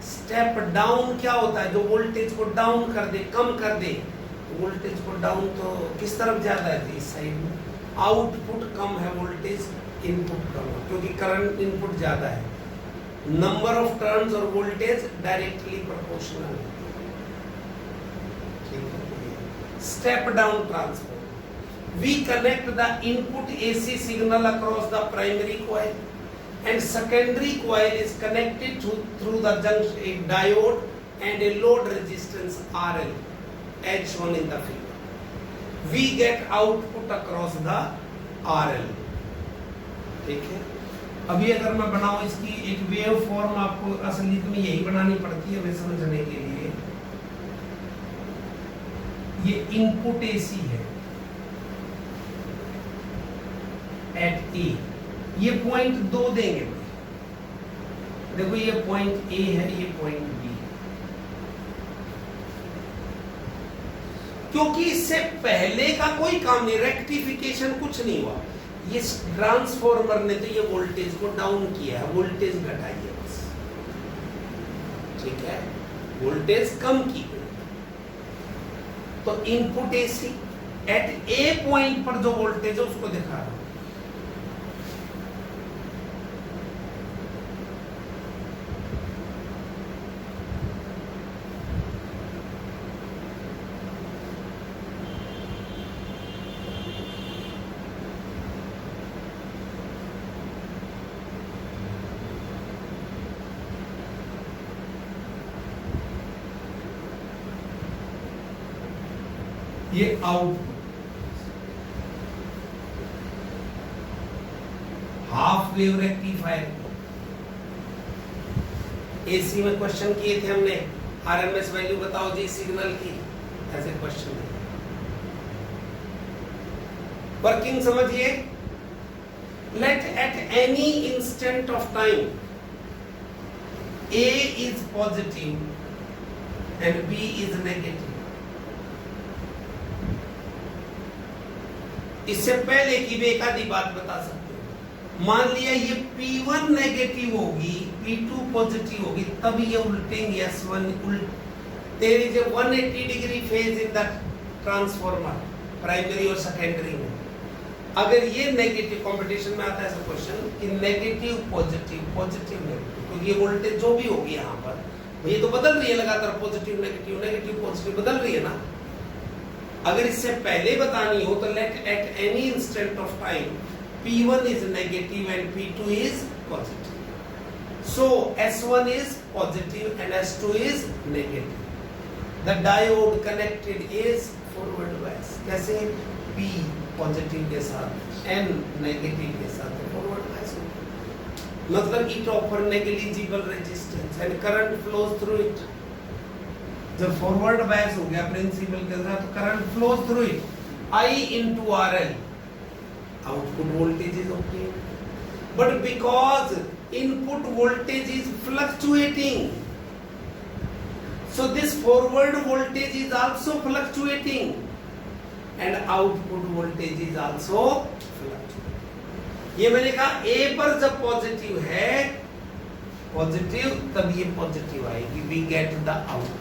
स्टेप डाउन क्या होता है? जो वोल्टेज को डाउन कर दे, कम कर दे. वोल्टेज को डाउन तो किस तरफ ज्यादा है? इस साइड में. आउटपुट कम है, वोल्टेज इनपुट कम है, क्योंकि करंट इनपुट ज्यादा है. नंबर ऑफ टर्न्स और वोल्टेज डायरेक्टली प्रोपोर्शनल है. Step down transformer. We connect the input AC signal across the primary coil, and secondary coil is connected through the junction a diode and a load resistance RL, as shown in the figure. We get output across the RL. ठीक है. अभी अगर मैं बनाऊं इसकी एक wave form, आपको असलियत में यही बनानी पड़ती है हमें समझने के लिए. ये इनपुट AC है एट ए. ये पॉइंट 2 देंगे. देखो ये पॉइंट A है, ये पॉइंट B है. क्योंकि इससे पहले का कोई काम नहीं, रेक्टिफिकेशन कुछ नहीं हुआ. ये ट्रांसफॉर्मर ने तो ये वोल्टेज को डाउन किया है, वोल्टेज घटाई है बस. ठीक है, वोल्टेज कम की. तो इनपुट AC एट ए पॉइंट पर जो वोल्टेज है उसको दिखा रहा हूं. ये output. Half wave rectifier. AC में क्वेश्चन किए थे हमने, आरएमएस वैल्यू बताओ जी सिग्नल की, ऐसे क्वेश्चन है. वर्किंग समझिए. Let at any instant of time A is positive and B is negative. इससे पहले की भी एक आधी बात बता सकते हो। मान लिया ये P1 नेगेटिव होगी, P2 पॉजिटिव होगी, तब ये उल्टेंगे S1 उल्ट। There is a 180 degree phase in the transformer primary और सेकेंडरी में। अगर ये नेगेटिव, कंपटीशन में आता है ऐसा क्वेश्चन कि नेगेटिव पॉजिटिव पॉजिटिव नेगेटिव, तो ये वोल्टेज जो भी होगी यहाँ पर ये तो बदल रही है लगातार, पॉजिटिव नेगेटिव नेगेटिव पॉजिटिव बदल रही है ना। अगर इससे पहले बतानी हो तो let at any instant of time P1 is negative and P2 is positive. So S1 is positive and S2 is negative. The diode connected is forward bias. कैसे? P पॉजिटिव के साथ N नेगेटिव के साथ forward bias होगा। मतलब it offer negligible resistance and current flows through it. जब forward bias हो गया प्रिंसिपल के साथ तो current flows through it, I into RL, output voltage is obtained. But because input voltage is fluctuating, so this forward voltage is also fluctuating and output voltage is also fluctuating. ये मैंने कहा A पर जब positive है, positive, तब ये positive आएगी, we get the output.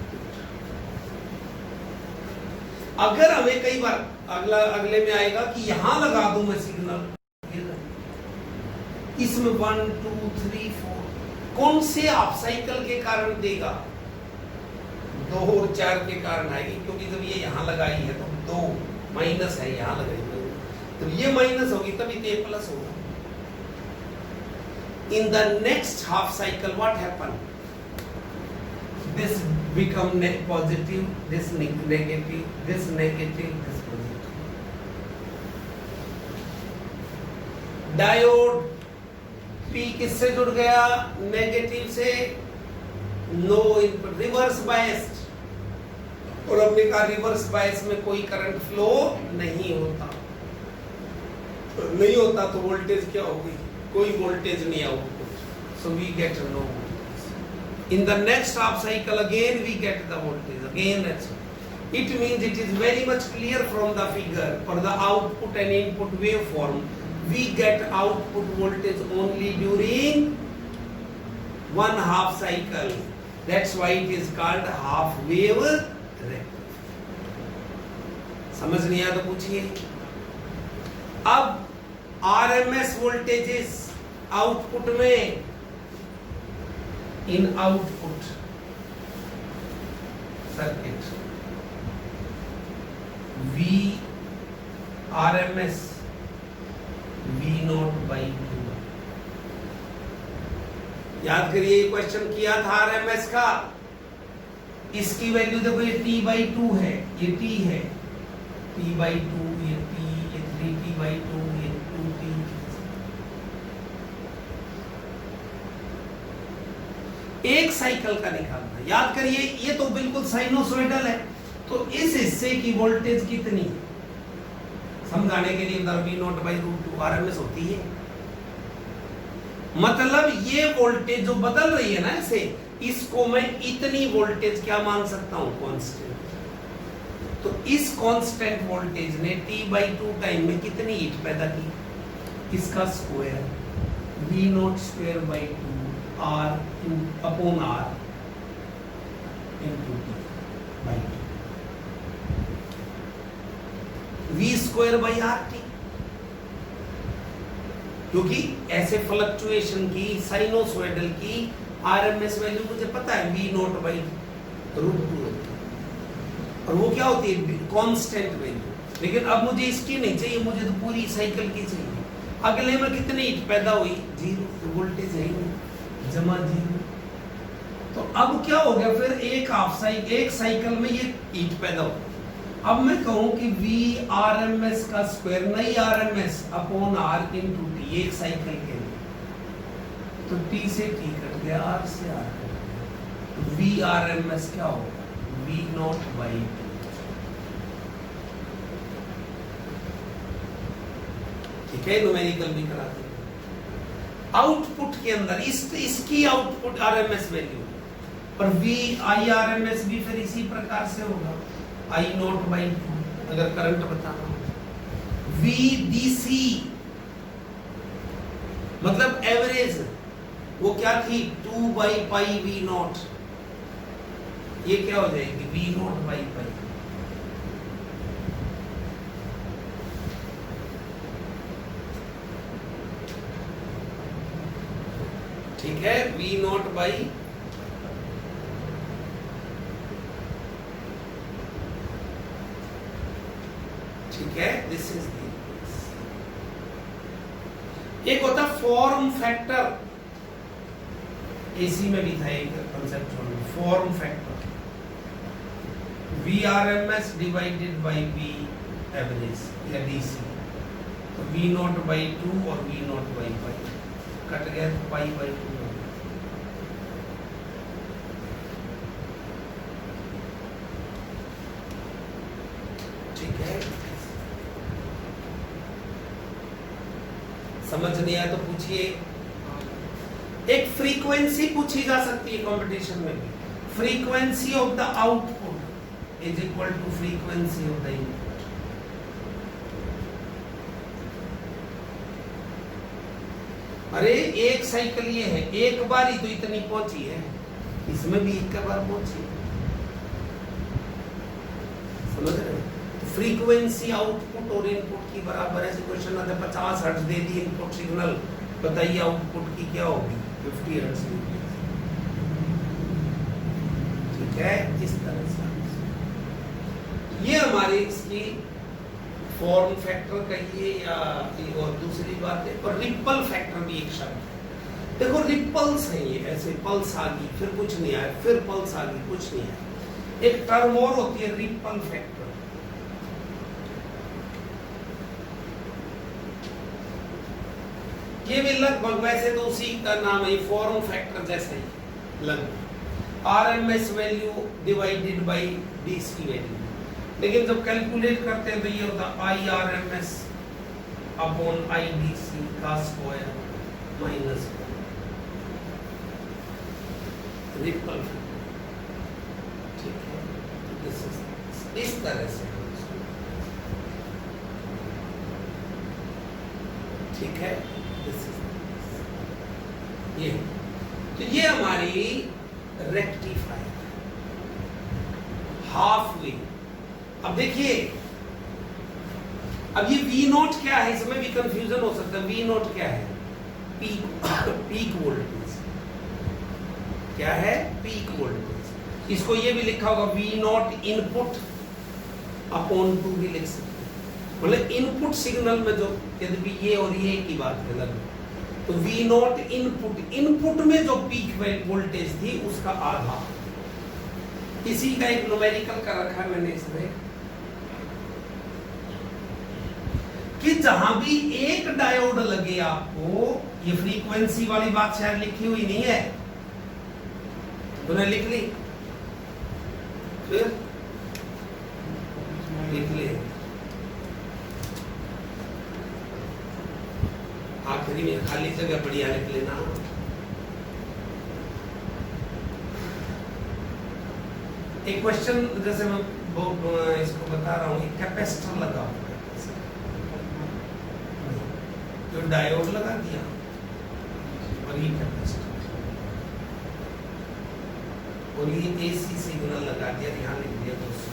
अगर हमें कई बार अगले में आएगा कि यहां लगा दूं मैं सिग्नल, इसमें 1 2 3 4 कौन से आप साइकिल के कारण देगा? 2 और 4 के कारण आएगी, क्योंकि जब ये यहां लगाई है तो 2 माइनस है, यहां लगाई तो ये माइनस होगी, तभी तो ये प्लस होगा। In the next half cycle what happen? This become positive, this negative, this positive. Diode P किससे जुड़ गया? नेगेटिव से, नो इनपुट, रिवर्स बायस्ड। और हमने कहा रिवर्स बायस में कोई करंट फ्लो नहीं होता, नहीं होता तो वोल्टेज क्या होगी? कोई वोल्टेज नहीं output, so we get no. In the next half cycle again we get the voltage again. That's it means it is very much clear from the figure. For the output and input waveform, we get output voltage only during one half cycle. That's why it is called half wave rectifier. समझ नहीं आया तो पूछिए। अब RMS voltages output में, in output circuit V RMS V naught by 2। याद करिए ये क्वेश्चन किया था RMS का, इसकी वैल्यू देखो ये T by 2 है, ये T है, T by 2, ये T, ये 3T by 2, ये 2T। एक साइकिल का निकालना, याद करिए ये तो बिल्कुल साइनोसॉइडल है, तो इस हिस्से की वोल्टेज कितनी है समझाने के लिए V not by root 2 RMS होती है। मतलब ये वोल्टेज जो बदल रही है ना इसे, इसको मैं इतनी वोल्टेज क्या मान सकता हूं? कांस्टेंट। तो इस कांस्टेंट वोल्टेज ने T/2 टाइम में कितनी हीट पैदा की? इसका square V not square by 2 R upon R into T by 2 V square by RT। क्योंकि ऐसे फ्लक्चुएशन की, साइनोसॉइडल की RMS वैल्यू मुझे पता है V नॉट बाई रूट 2 और वो क्या होती है? Constant value. लेकिन अब मुझे इसकी नहीं चाहिए, मुझे तो पूरी साइकिल की चाहिए। अगले में कितनी हीट पैदा हुई? 0, तो वोल्टेज है ही नहीं, जमा 0। तो अब क्या हो गया फिर? एक साइकिल में ये हीट पैदा हो। अब मैं कहूं कि V RMS का स्क्वायर, नहीं RMS upon R into T, एक साइकिल के लिए, तो T से T कट गया, R से R कट गया, तो V RMS क्या होगा? V not by 2। ठीक है, न्यूमेरिकल भी कराते हैं। आउटपुट के अंदर इसकी आउटपुट RMS वैल्यू, पर V I RMS भी फिर इसी प्रकार से होगा, I नॉट बाई 2 अगर करंट बताना। VDC मतलब एवरेज, वो क्या थी 2/πV0, ये क्या हो जाएगी V0/π। ठीक है, V0/, ठीक है, दिस इज एक होता फॉर्म फैक्टर, एसी में भी था एक concept, form factor, VRMS divided by V average या DC, तो V0/2 और V0/π कट गया तो π/2। ठीक है, समझ नहीं आया तो पूछिए। एक फ्रीक्वेंसी पूछी जा सकती है कंपटीशन में भी, frequency of the output is equal to frequency of the input. अरे एक साइकिल ये है, एक बार ही तो इतनी पहुंची है, इसमें भी एक बार पहुंची, समझ रहे? फ्रीक्वेंसी आउटपुट और इनपुट की बराबर है। क्वेश्चन आता है 50 हर्ट्ज दे दी इनपुट सिग्नल, बताइए आउटपुट की क्या होगी, 50 हर्ट्ज। ठीक है, इस तरह से ये हमारी इसकी फॉर्म फैक्टर कहिए या और दूसरी बात है। और रिपल फैक्टर भी एक शब्द है। देखो रिपल्स है ये, ऐसे पल्स आ गई फिर कुछ नहीं आया, फिर पल्स आ गई कुछ नहीं आया। एक टर्म और होती है रिपल फैक्टर, ये भी लगभग वैसे तो उसी का नाम है, फॉर्म फैक्टर जैसे ही लगभग, RMS value divided by DC value. लेकिन जब कैलकुलेट करते हैं तो ये होता I R M S upon I D C का स्क्वायर माइनस रिपल। ठीक है, इस तरह से। ठीक है, ये तो ये हमारी रेक्टिफायर हाफ वे। अब देखिए, अब ये V0 क्या है, इसमें भी कंफ्यूजन हो सकता है। V0 क्या है? Peak voltage. क्या है? Peak voltage. इसको ये भी लिखा होगा V0 इनपुट अपॉन 2 भी लिख सकते हैं। मतलब इनपुट सिग्नल में जो यदि ये और ये की बात है लगभग, तो V0 इनपुट में जो पीक वोल्टेज थी उसका आधा। इसी का एक न्यूमेरिकल का रखा है मैंने इसमें, कि जहां भी एक डायोड लगे आपको, ये फ्रीक्वेंसी वाली बात शायद लिखी हुई नहीं है, तूने लिख ली, फिर लिख ले, आखिरी में खाली जगह बढ़िया लिख लेना। एक क्वेश्चन जैसे मैं इसको बता रहा हूँ, एक कैपेसिटर लगा हुआ है, तो डायोड लगा दिया और ये कैपेसिटर और ये एसी सिग्नल लगा दिया, यहाँ लिख दिया 200।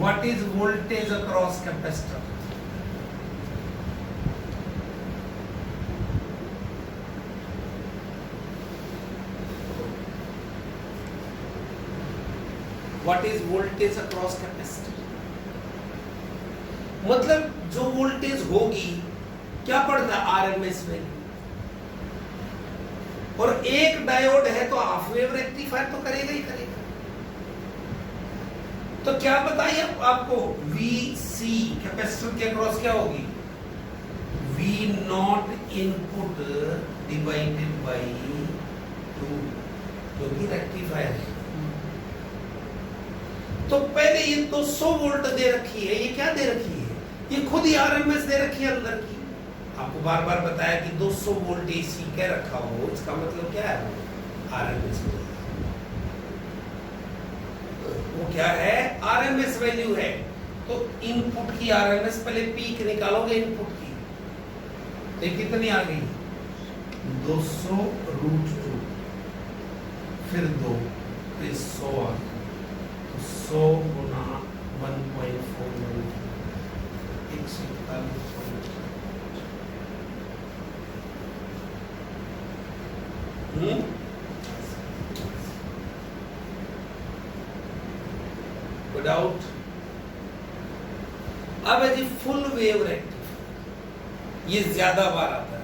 What is voltage across capacitor? What is voltage across capacitor? मतलब जो वोल्टेज होगी क्या पड़ता है, आरएमएस वैल्यू। और एक डायोड है तो हाफ वेव रेक्टिफायर तो करेगा ही करेगा। तो क्या बताइए आपको, VC कैपेसिटर के अक्रॉस क्या होगी, V0 इनपुट डिवाइडेड बाय 2, क्योंकि रेक्टिफायर है। तो पहले ये 200 वोल्ट दे रखी है, ये क्या दे रखी है, ये खुद ही आरएमएस दे रखी है अंदर की। आपको बार बार बताया कि 200 वोल्ट एसी क्या रखा हो, इसका मतलब क्या है, आरएमएस। वो क्या है, आरएमएस वैल्यू है। तो इनपुट की आरएमएस, पहले पीक निकालोगे इनपुट की, तो कितनी आ गई 200√2, फिर 2, फिर 100 आ गई, तो 100 गुना 1.4, 141। विदाउट अब है जी फुल वेव रेक्टिफायर, ये ज्यादा बार आता है।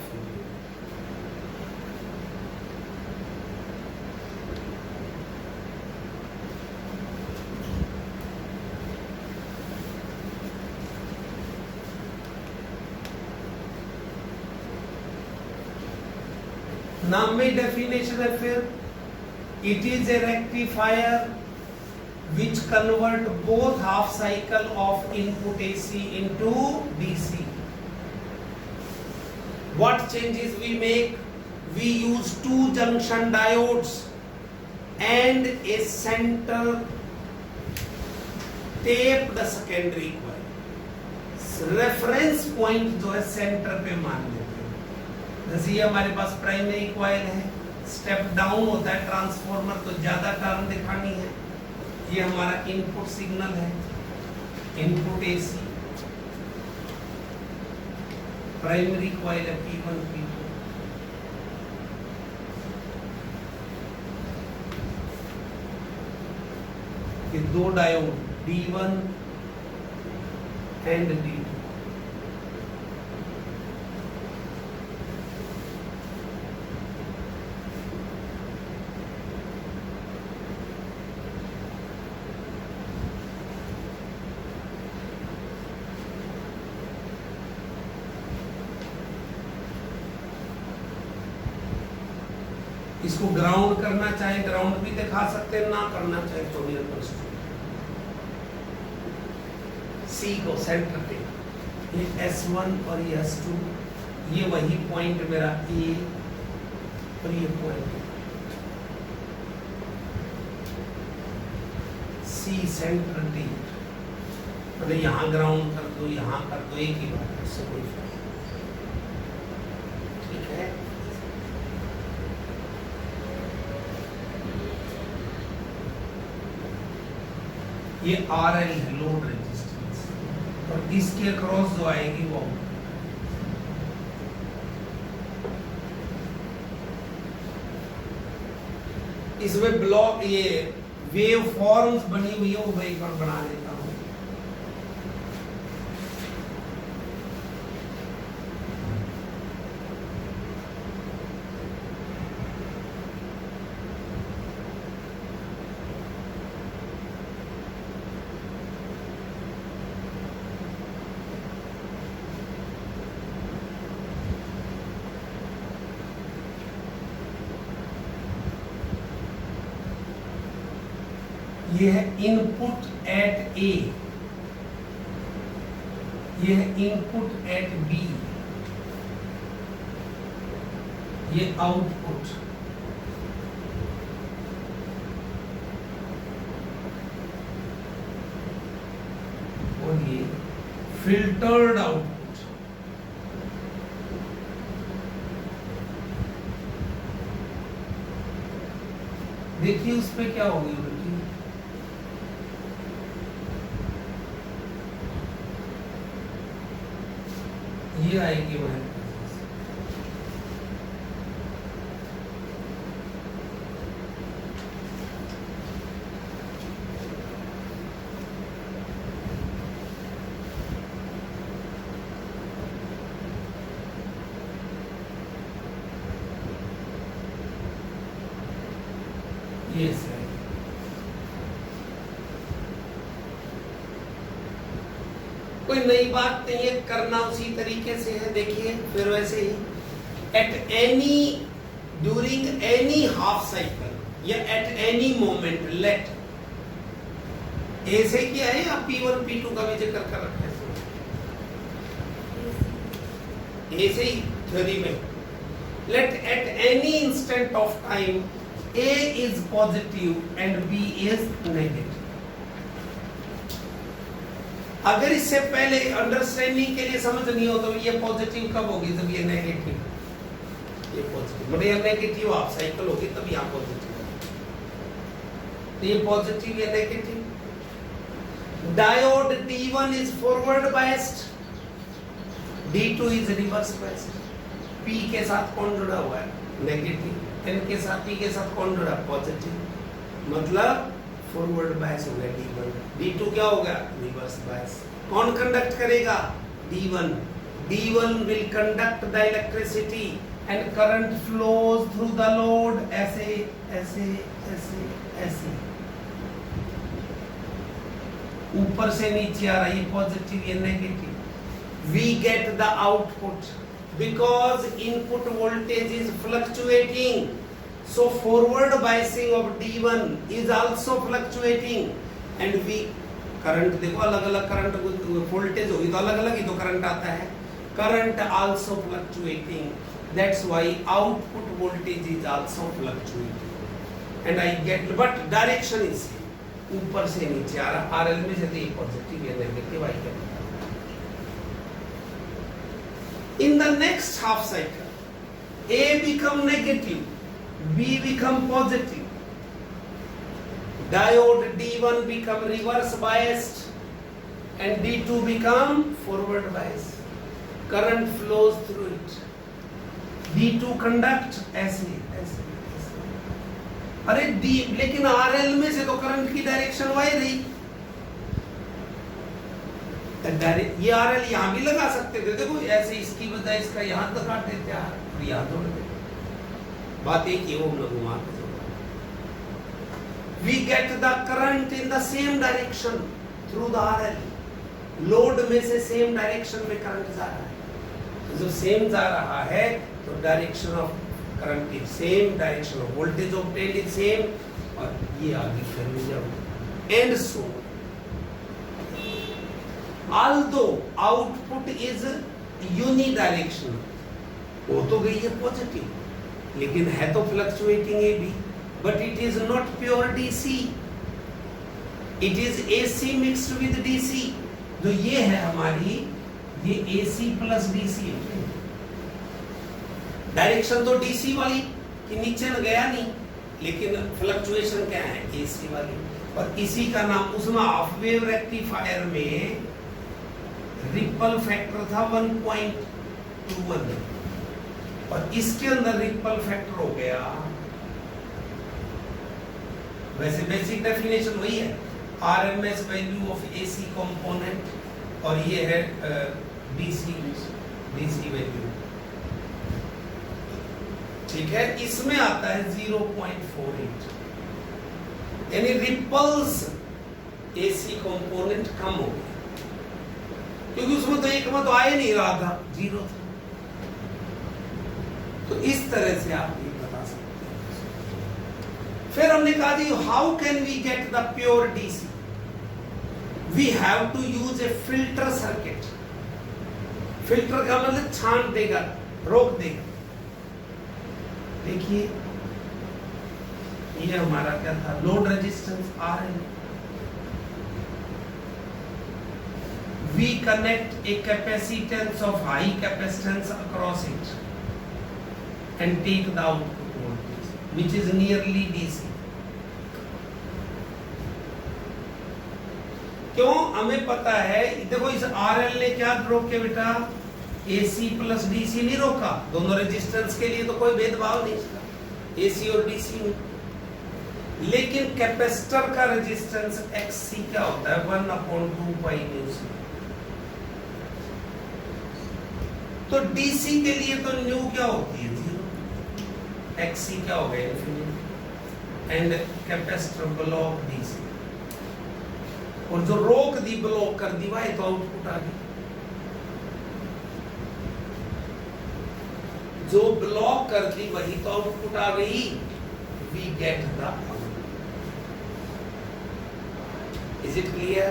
नाम में डेफिनेशन है फिर, it is a rectifier which convert both half cycle of input AC into DC. What changes we make? We use 2 junction diodes and a center taped secondary coil. Reference point जो है centre पे मान लेते हैं। जैसे ये हमारे पास primary coil है, स्टेप डाउन होता है ट्रांसफॉर्मर, तो ज्यादा टर्न दिखानी है। ये हमारा इनपुट सिग्नल है, इनपुट एसी, प्राइमरी कॉइल है P1 P2। ये 2 डायोड D1 एंड D2। इसको ग्राउंड करना चाहे ग्राउंड भी दिखा सकते हैं, ना करना चाहे तो सी को सेंटर पे, ये S1 और ये S2, ये वही पॉइंट मेरा A और ये पॉइंट C सेंटर D, मतलब यहाँ ग्राउंड कर दो, यहाँ कर दो, एक ही बात है, उससे कोई फर्क नहीं। ठीक है, ये RL है, लोड रेजिस्टेंस, और इसके अक्रॉस जो आएगी वो इसमें ब्लॉक, ये वेव फॉर्म्स बनी हुई है, वो एक बार बना देता हूं। ये है इनपुट एट ए, ये है इनपुट एट बी, ये आउटपुट, और ये फिल्टर्ड आउटपुट। देखिए उस पे क्या होगी बेटी, ये आएगी वह ये सही। कोई नई बात नहीं है, करना उसी तरीके से है। देखिए फिर वैसे ही at any during any half cycle या एट एनी मोमेंट लेट, ऐसे किया है या P1 P2 का भी जिक्र कर रखा है, ऐसे ही थ्योरी में, let at any instant of time A is positive and B is negative, अगर इससे पहले अंडरस्टैंडिंग के लिए समझ नहीं हो तो ये पॉजिटिव कब होगी, जब ये नेगेटिव, ये पॉजिटिव मतलब ये नेगेटिव हाफ साइकिल होगी तब यहाँ पॉजिटिव होगी। तो ये पॉजिटिव, ये negative. Diode D1 is forward biased, D2 is reverse biased. P के साथ कौन जुड़ा हुआ है, नेगेटिव। N के साथ P के साथ कौन जुड़ा, पॉजिटिव, मतलब फॉरवर्ड बायस हो गया D1। D2 क्या होगा, रिवर्स बायस। कौन कंडक्ट करेगा, D1। D1 will conduct the electricity and current flows through the load, ऐसे ऐसे ऐसे ऐसे, ऊपर से नीचे आ रहा है, ये पॉजिटिव ये negative. We get the output because input voltage is fluctuating. So forward biasing of D1 is also fluctuating and we current देखो अलग अलग करंट वोल्टेज होगी तो अलग अलग ही तो करंट आता है, current also fluctuating, that's why output voltage is also fluctuating and I get but direction is ऊपर से नीचे आ रहा, RL में से तो ये पॉजिटिव या negative I get। In the next half cycle, A become negative, B become positive, diode D1 become reverse biased and D2 become forward biased. Current flows through it. D2 conduct ऐसे ऐसे ऐसे। अरे D लेकिन RL में से तो current की direction Y रही। ये RL यहाँ भी लगा सकते थे, देखो ऐसे इसकी बजाय इसका यहाँ तक काट देते और यहाँ जोड़ देते, बात एक ही हो, घुमा के we get the current in the same direction through the RL, load में से सेम डायरेक्शन में करंट जा रहा है, तो जो सेम जा रहा है तो direction of current is same, direction of voltage obtained is same, और ये आगे फिर जाओ and so although output is unidirectional, वो तो गई है पॉजिटिव, लेकिन है तो fluctuating A B, but it is not pure DC, it is AC mixed with DC. जो ये है हमारी, ये एसी प्लस डीसी है, डायरेक्शन तो डीसी वाली कि नीचे न गया नहीं, लेकिन फ्लक्चुएशन क्या है, एसी वाली। और इसी का नाम, उसमें हाफ वेव रेक्टिफायर में रिपल फैक्टर था 1.21 और इसके अंदर रिपल फैक्टर हो गया, वैसे बेसिक डेफिनेशन वही है, RMS value of AC component, और ये है डीसी वैल्यू, ठीक है। इसमें आता है 0.48, यानी रिपल्स एसी कंपोनेंट कम हो गया, क्योंकि उसमें तो एक में तो आ ही नहीं रहा था, जीरो था। तो इस तरह से आप ये बता सकते हैं। फिर हमने कहा जी how can we get the pure DC, we have to use a filter circuit. Filter का मतलब छांट देगा, रोक देगा। देखिए ये हमारा क्या था, load resistance RL, we connect a capacitance of high capacitance across it and take the output voltage which is nearly DC। क्यों, हमें पता है, देखो इस RL ने क्या रोक के बेटा, AC प्लस DC नहीं रोका, दोनों रेजिस्टेंस के लिए तो कोई भेदभाव नहीं इसका, AC और DC में। लेकिन कैपेसिटर का रेजिस्टेंस XC क्या होता है, 1/2 पाई न्यू C। तो DC के लिए तो न्यू क्या होती है, 0, XC क्या हो गया, infinity, and capacitor block DC, और जो रोक दी, ब्लॉक कर दी, वही तो आउटपुट आ गई। जो ब्लॉक कर दी वही तो आउटपुट आ गई, we get the output. Is it clear?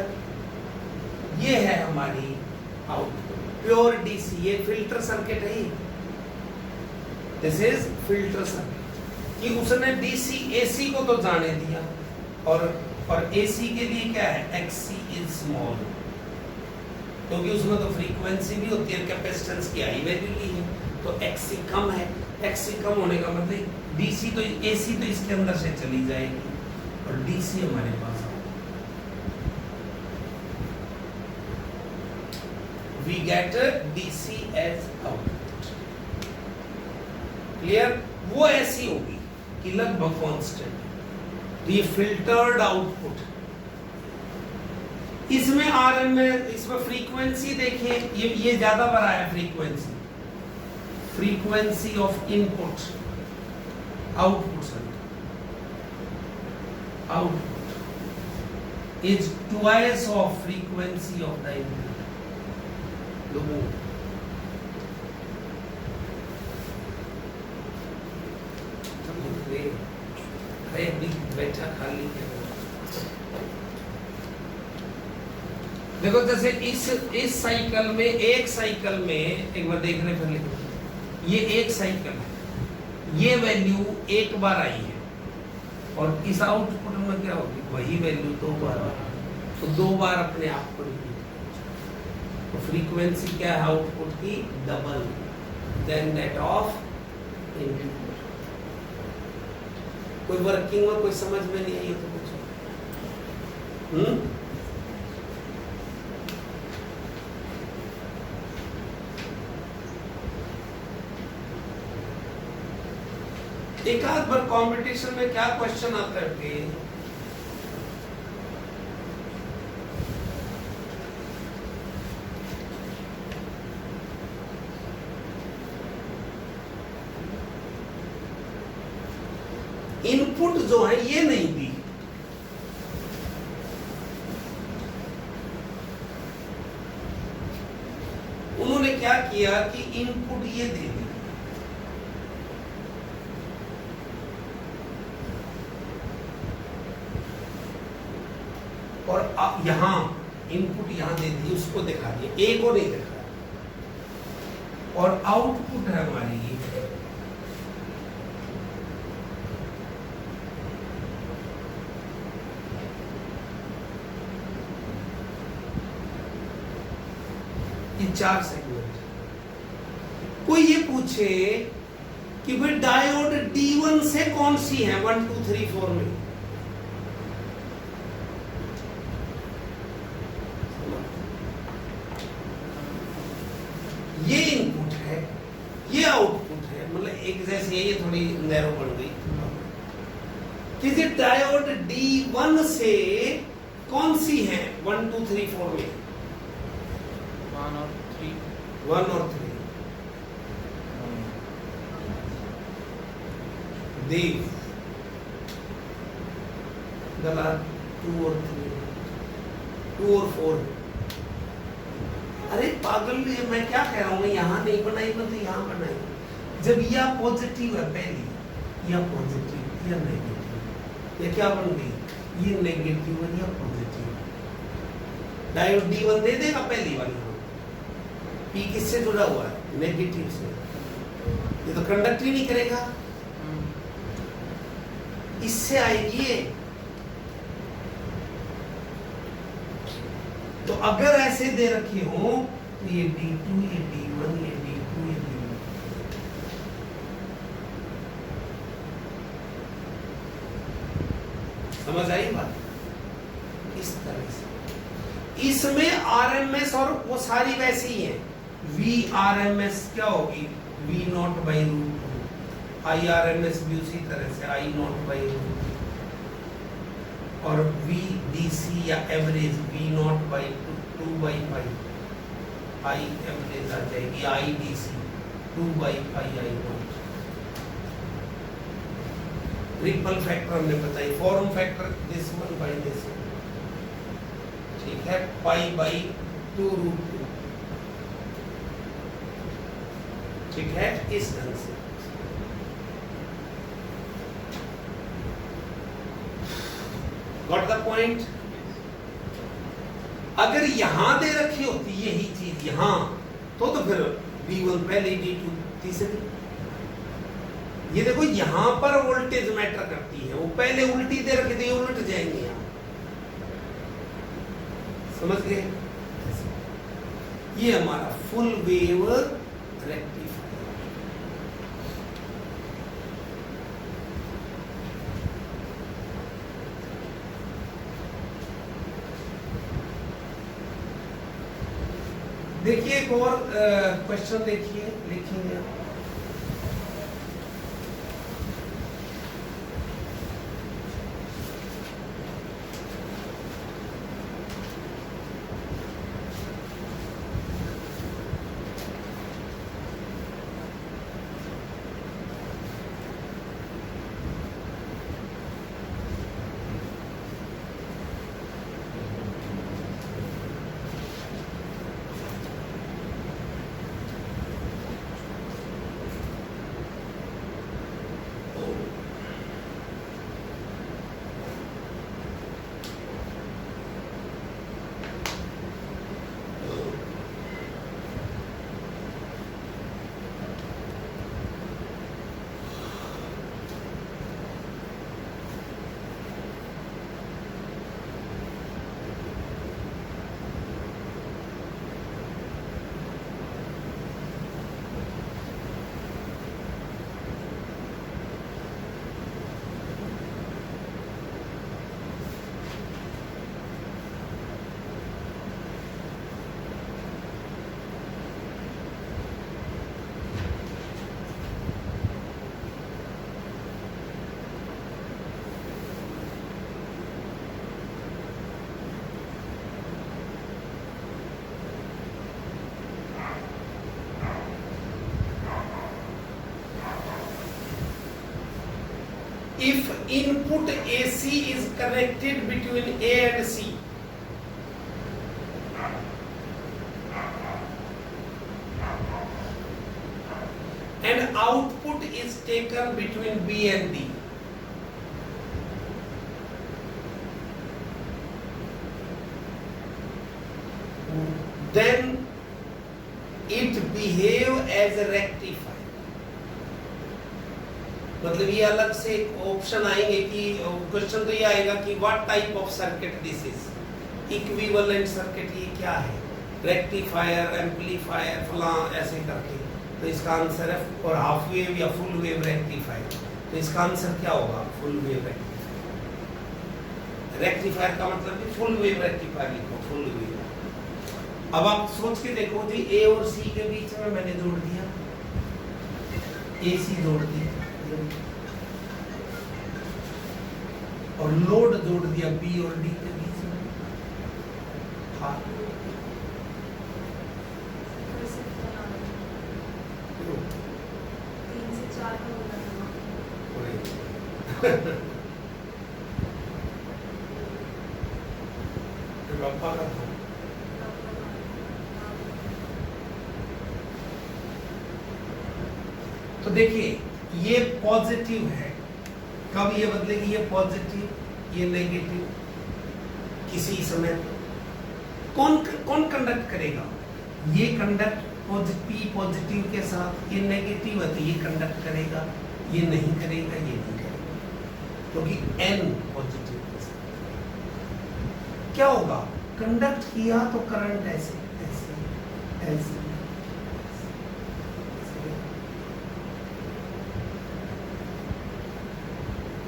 ये है हमारी आउटपुट प्योर डीसी, ये फिल्टर सर्किट है, दिस इज फिल्टर सर्किट, कि उसने डीसी एसी को तो जाने दिया, और एसी के लिए क्या है, XC इज स्मॉल, क्योंकि उसमें तो फ्रीक्वेंसी भी होती है, कैपेसिटेंस की हाई वैल्यू ली है, तो एक्सी कम है। एक्सी कम होने का मतलब डीसी तो एसी तो इसके अंदर से चली जाएगी और डीसी हमारे पास आएगा। We get DC as output. Clear? वो ऐसी होगी कि लगभग कांस्टेंट, ये फिल्टर्ड आउटपुट। इसमें आरएमएस, इसमें फ्रीक्वेंसी देखिए, ये ज्यादा बड़ा है frequency. Frequency of input, output is twice of frequency of the input. अरे बैठा खाली है। देखो जैसे इस साइकिल में, एक साइकिल में एक बार देखने पर लिखो, ये एक साइकिल है, ये वैल्यू एक बार आई है और इस आउटपुट में क्या होगी, वही वैल्यू दो बार, तो दो बार अपने आप को रिपीट। तो फ्रीक्वेंसी क्या है आउटपुट की, double then that of input. कोई वर्किंग में कोई समझ में नहीं आई तो कुछ एक आध बार कंपटीशन में क्या क्वेश्चन आता है कि इनपुट जो है ये नहीं दी, उन्होंने क्या किया कि इनपुट ये दे दी, और यहां इनपुट यहां दे दी, उसको दिखा दिया, ए को नहीं दिखाया, और आउटपुट है हमारी ये 4 सेगमेंट। कोई ये पूछे कि भाई डायोड D1 से कौन सी है 1 2 3 4 में, ये इनपुट है, ये आउटपुट है, मतलब एक जैसे ये थोड़ी नैरो बन गई। किसी डायोड D1 से कौन सी है 1 2 3 4 में, 1 और 3 देव, गलत, 2 और 3, 2 और 4। अरे पागल, मैं क्या कह रहा हूँ, यहाँ नहीं बनाई मैं तो यहाँ बनाई। जब यह पॉजिटिव है पहली, या पॉजिटिव या नेगेटिव, ये क्या बन गई, ये नेगेटिव है या पॉजिटिव। डायोड D1 दे देगा पहली वाली, पी किससे जुड़ा हुआ है, नेगेटिव से, ये तो कंडक्ट ही नहीं करेगा, इससे आएगी ये। तो अगर ऐसे दे रखे हो तो ये D2, ये D1, ये D2, ये D1, समझ आई बात? इस तरह से इसमें आरएमएस और वो सारी वैसी ही है। वी आरएमएस क्या होगी, V0/√2, आई आरएमएस भी उसी तरह से I0/√2, और VDC या एवरेज V0/2/5, आई एवरेज आ जाएगी IDC 2/πI0। रिपल फैक्टर हमने बताई, form factor this one by this, ठीक है, π/2√2, ठीक है, इस ढंग से। Got the point? अगर यहां दे रखी होती यही चीज यहां, तो फिर D1 पहले, D2 तीसरी। ये देखो यहां पर वोल्टेज मैटर करती है, वो पहले उल्टी दे रखी थी, उलट जाएंगे यहां, समझ गए? ये हमारा फुल वेव रेक्टिफायर। देखिए एक और क्वेश्चन देखिए, लिखेंगे if input AC is connected between A and C and output is taken between B and D, then it behave as a rectifier. मतलब ये अलग से ऑप्शन आएंगे कि क्वेश्चन तो ये आएगा कि what type of circuit this is, equivalent circuit ये क्या है, रेक्टिफायर, एम्पलीफायर, फलां ऐसे करके। तो इसका आंसर है, और हाफ वेव या फुल वेव रेक्टिफायर। तो इसका आंसर क्या होगा? Full wave rectifier. रेक्टिफायर का मतलब है फुल वेव रेक्टिफायर लिखो, फुल वेव। अब आप सोच के देखो जी, ए और सी के बीच में मैंने जोड़ दिया, एसी जोड़ दिया और लोड जोड़ दिया बी और डी के बीच में। हाँ, पापा का था। तो देखिए ये पॉजिटिव है, कब ये बदलेगी? ये पॉजिटिव, ये नेगेटिव। किसी समय कौन कंडक्ट करेगा? ये कंडक्ट पी पॉजिटिव के साथ, ये नेगेटिव है तो ये कंडक्ट करेगा, ये नहीं करेगा, ये नहीं करेगा, क्योंकि एन पॉजिटिव के साथ। क्या होगा? कंडक्ट किया तो करंट ऐसे ऐसे ऐसे,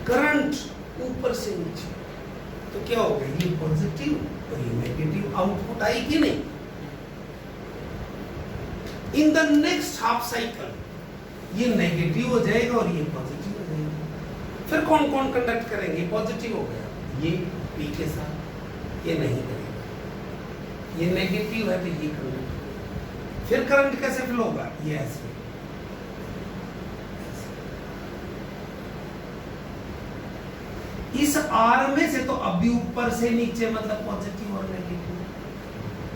करंट ऊपर से नीचे। तो क्या होगा? ये पॉजिटिव और ये नेगेटिव, आउटपुट आई कि नहीं? In the next half cycle ये नेगेटिव हो जाएगा और ये पॉजिटिव हो जाएगा। फिर कौन कौन कंडक्ट करेंगे? पॉजिटिव हो गया, ये पी के साथ, ये नहीं करेगा, ये नेगेटिव है तो ये कंडक्ट करेगा। फिर करंट कैसे फ्लो होगा? ये ऐसे। इस आर में से तो अभी ऊपर से नीचे मतलब पॉजिटिव और नेगेटिव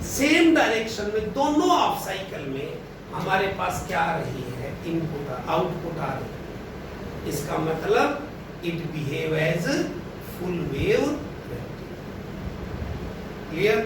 सेम डायरेक्शन में दोनों हाफ साइकिल में हमारे पास क्या आ रही है? इनपुट, आउटपुट आ रही है। इसका मतलब it behave as full wave. Clear?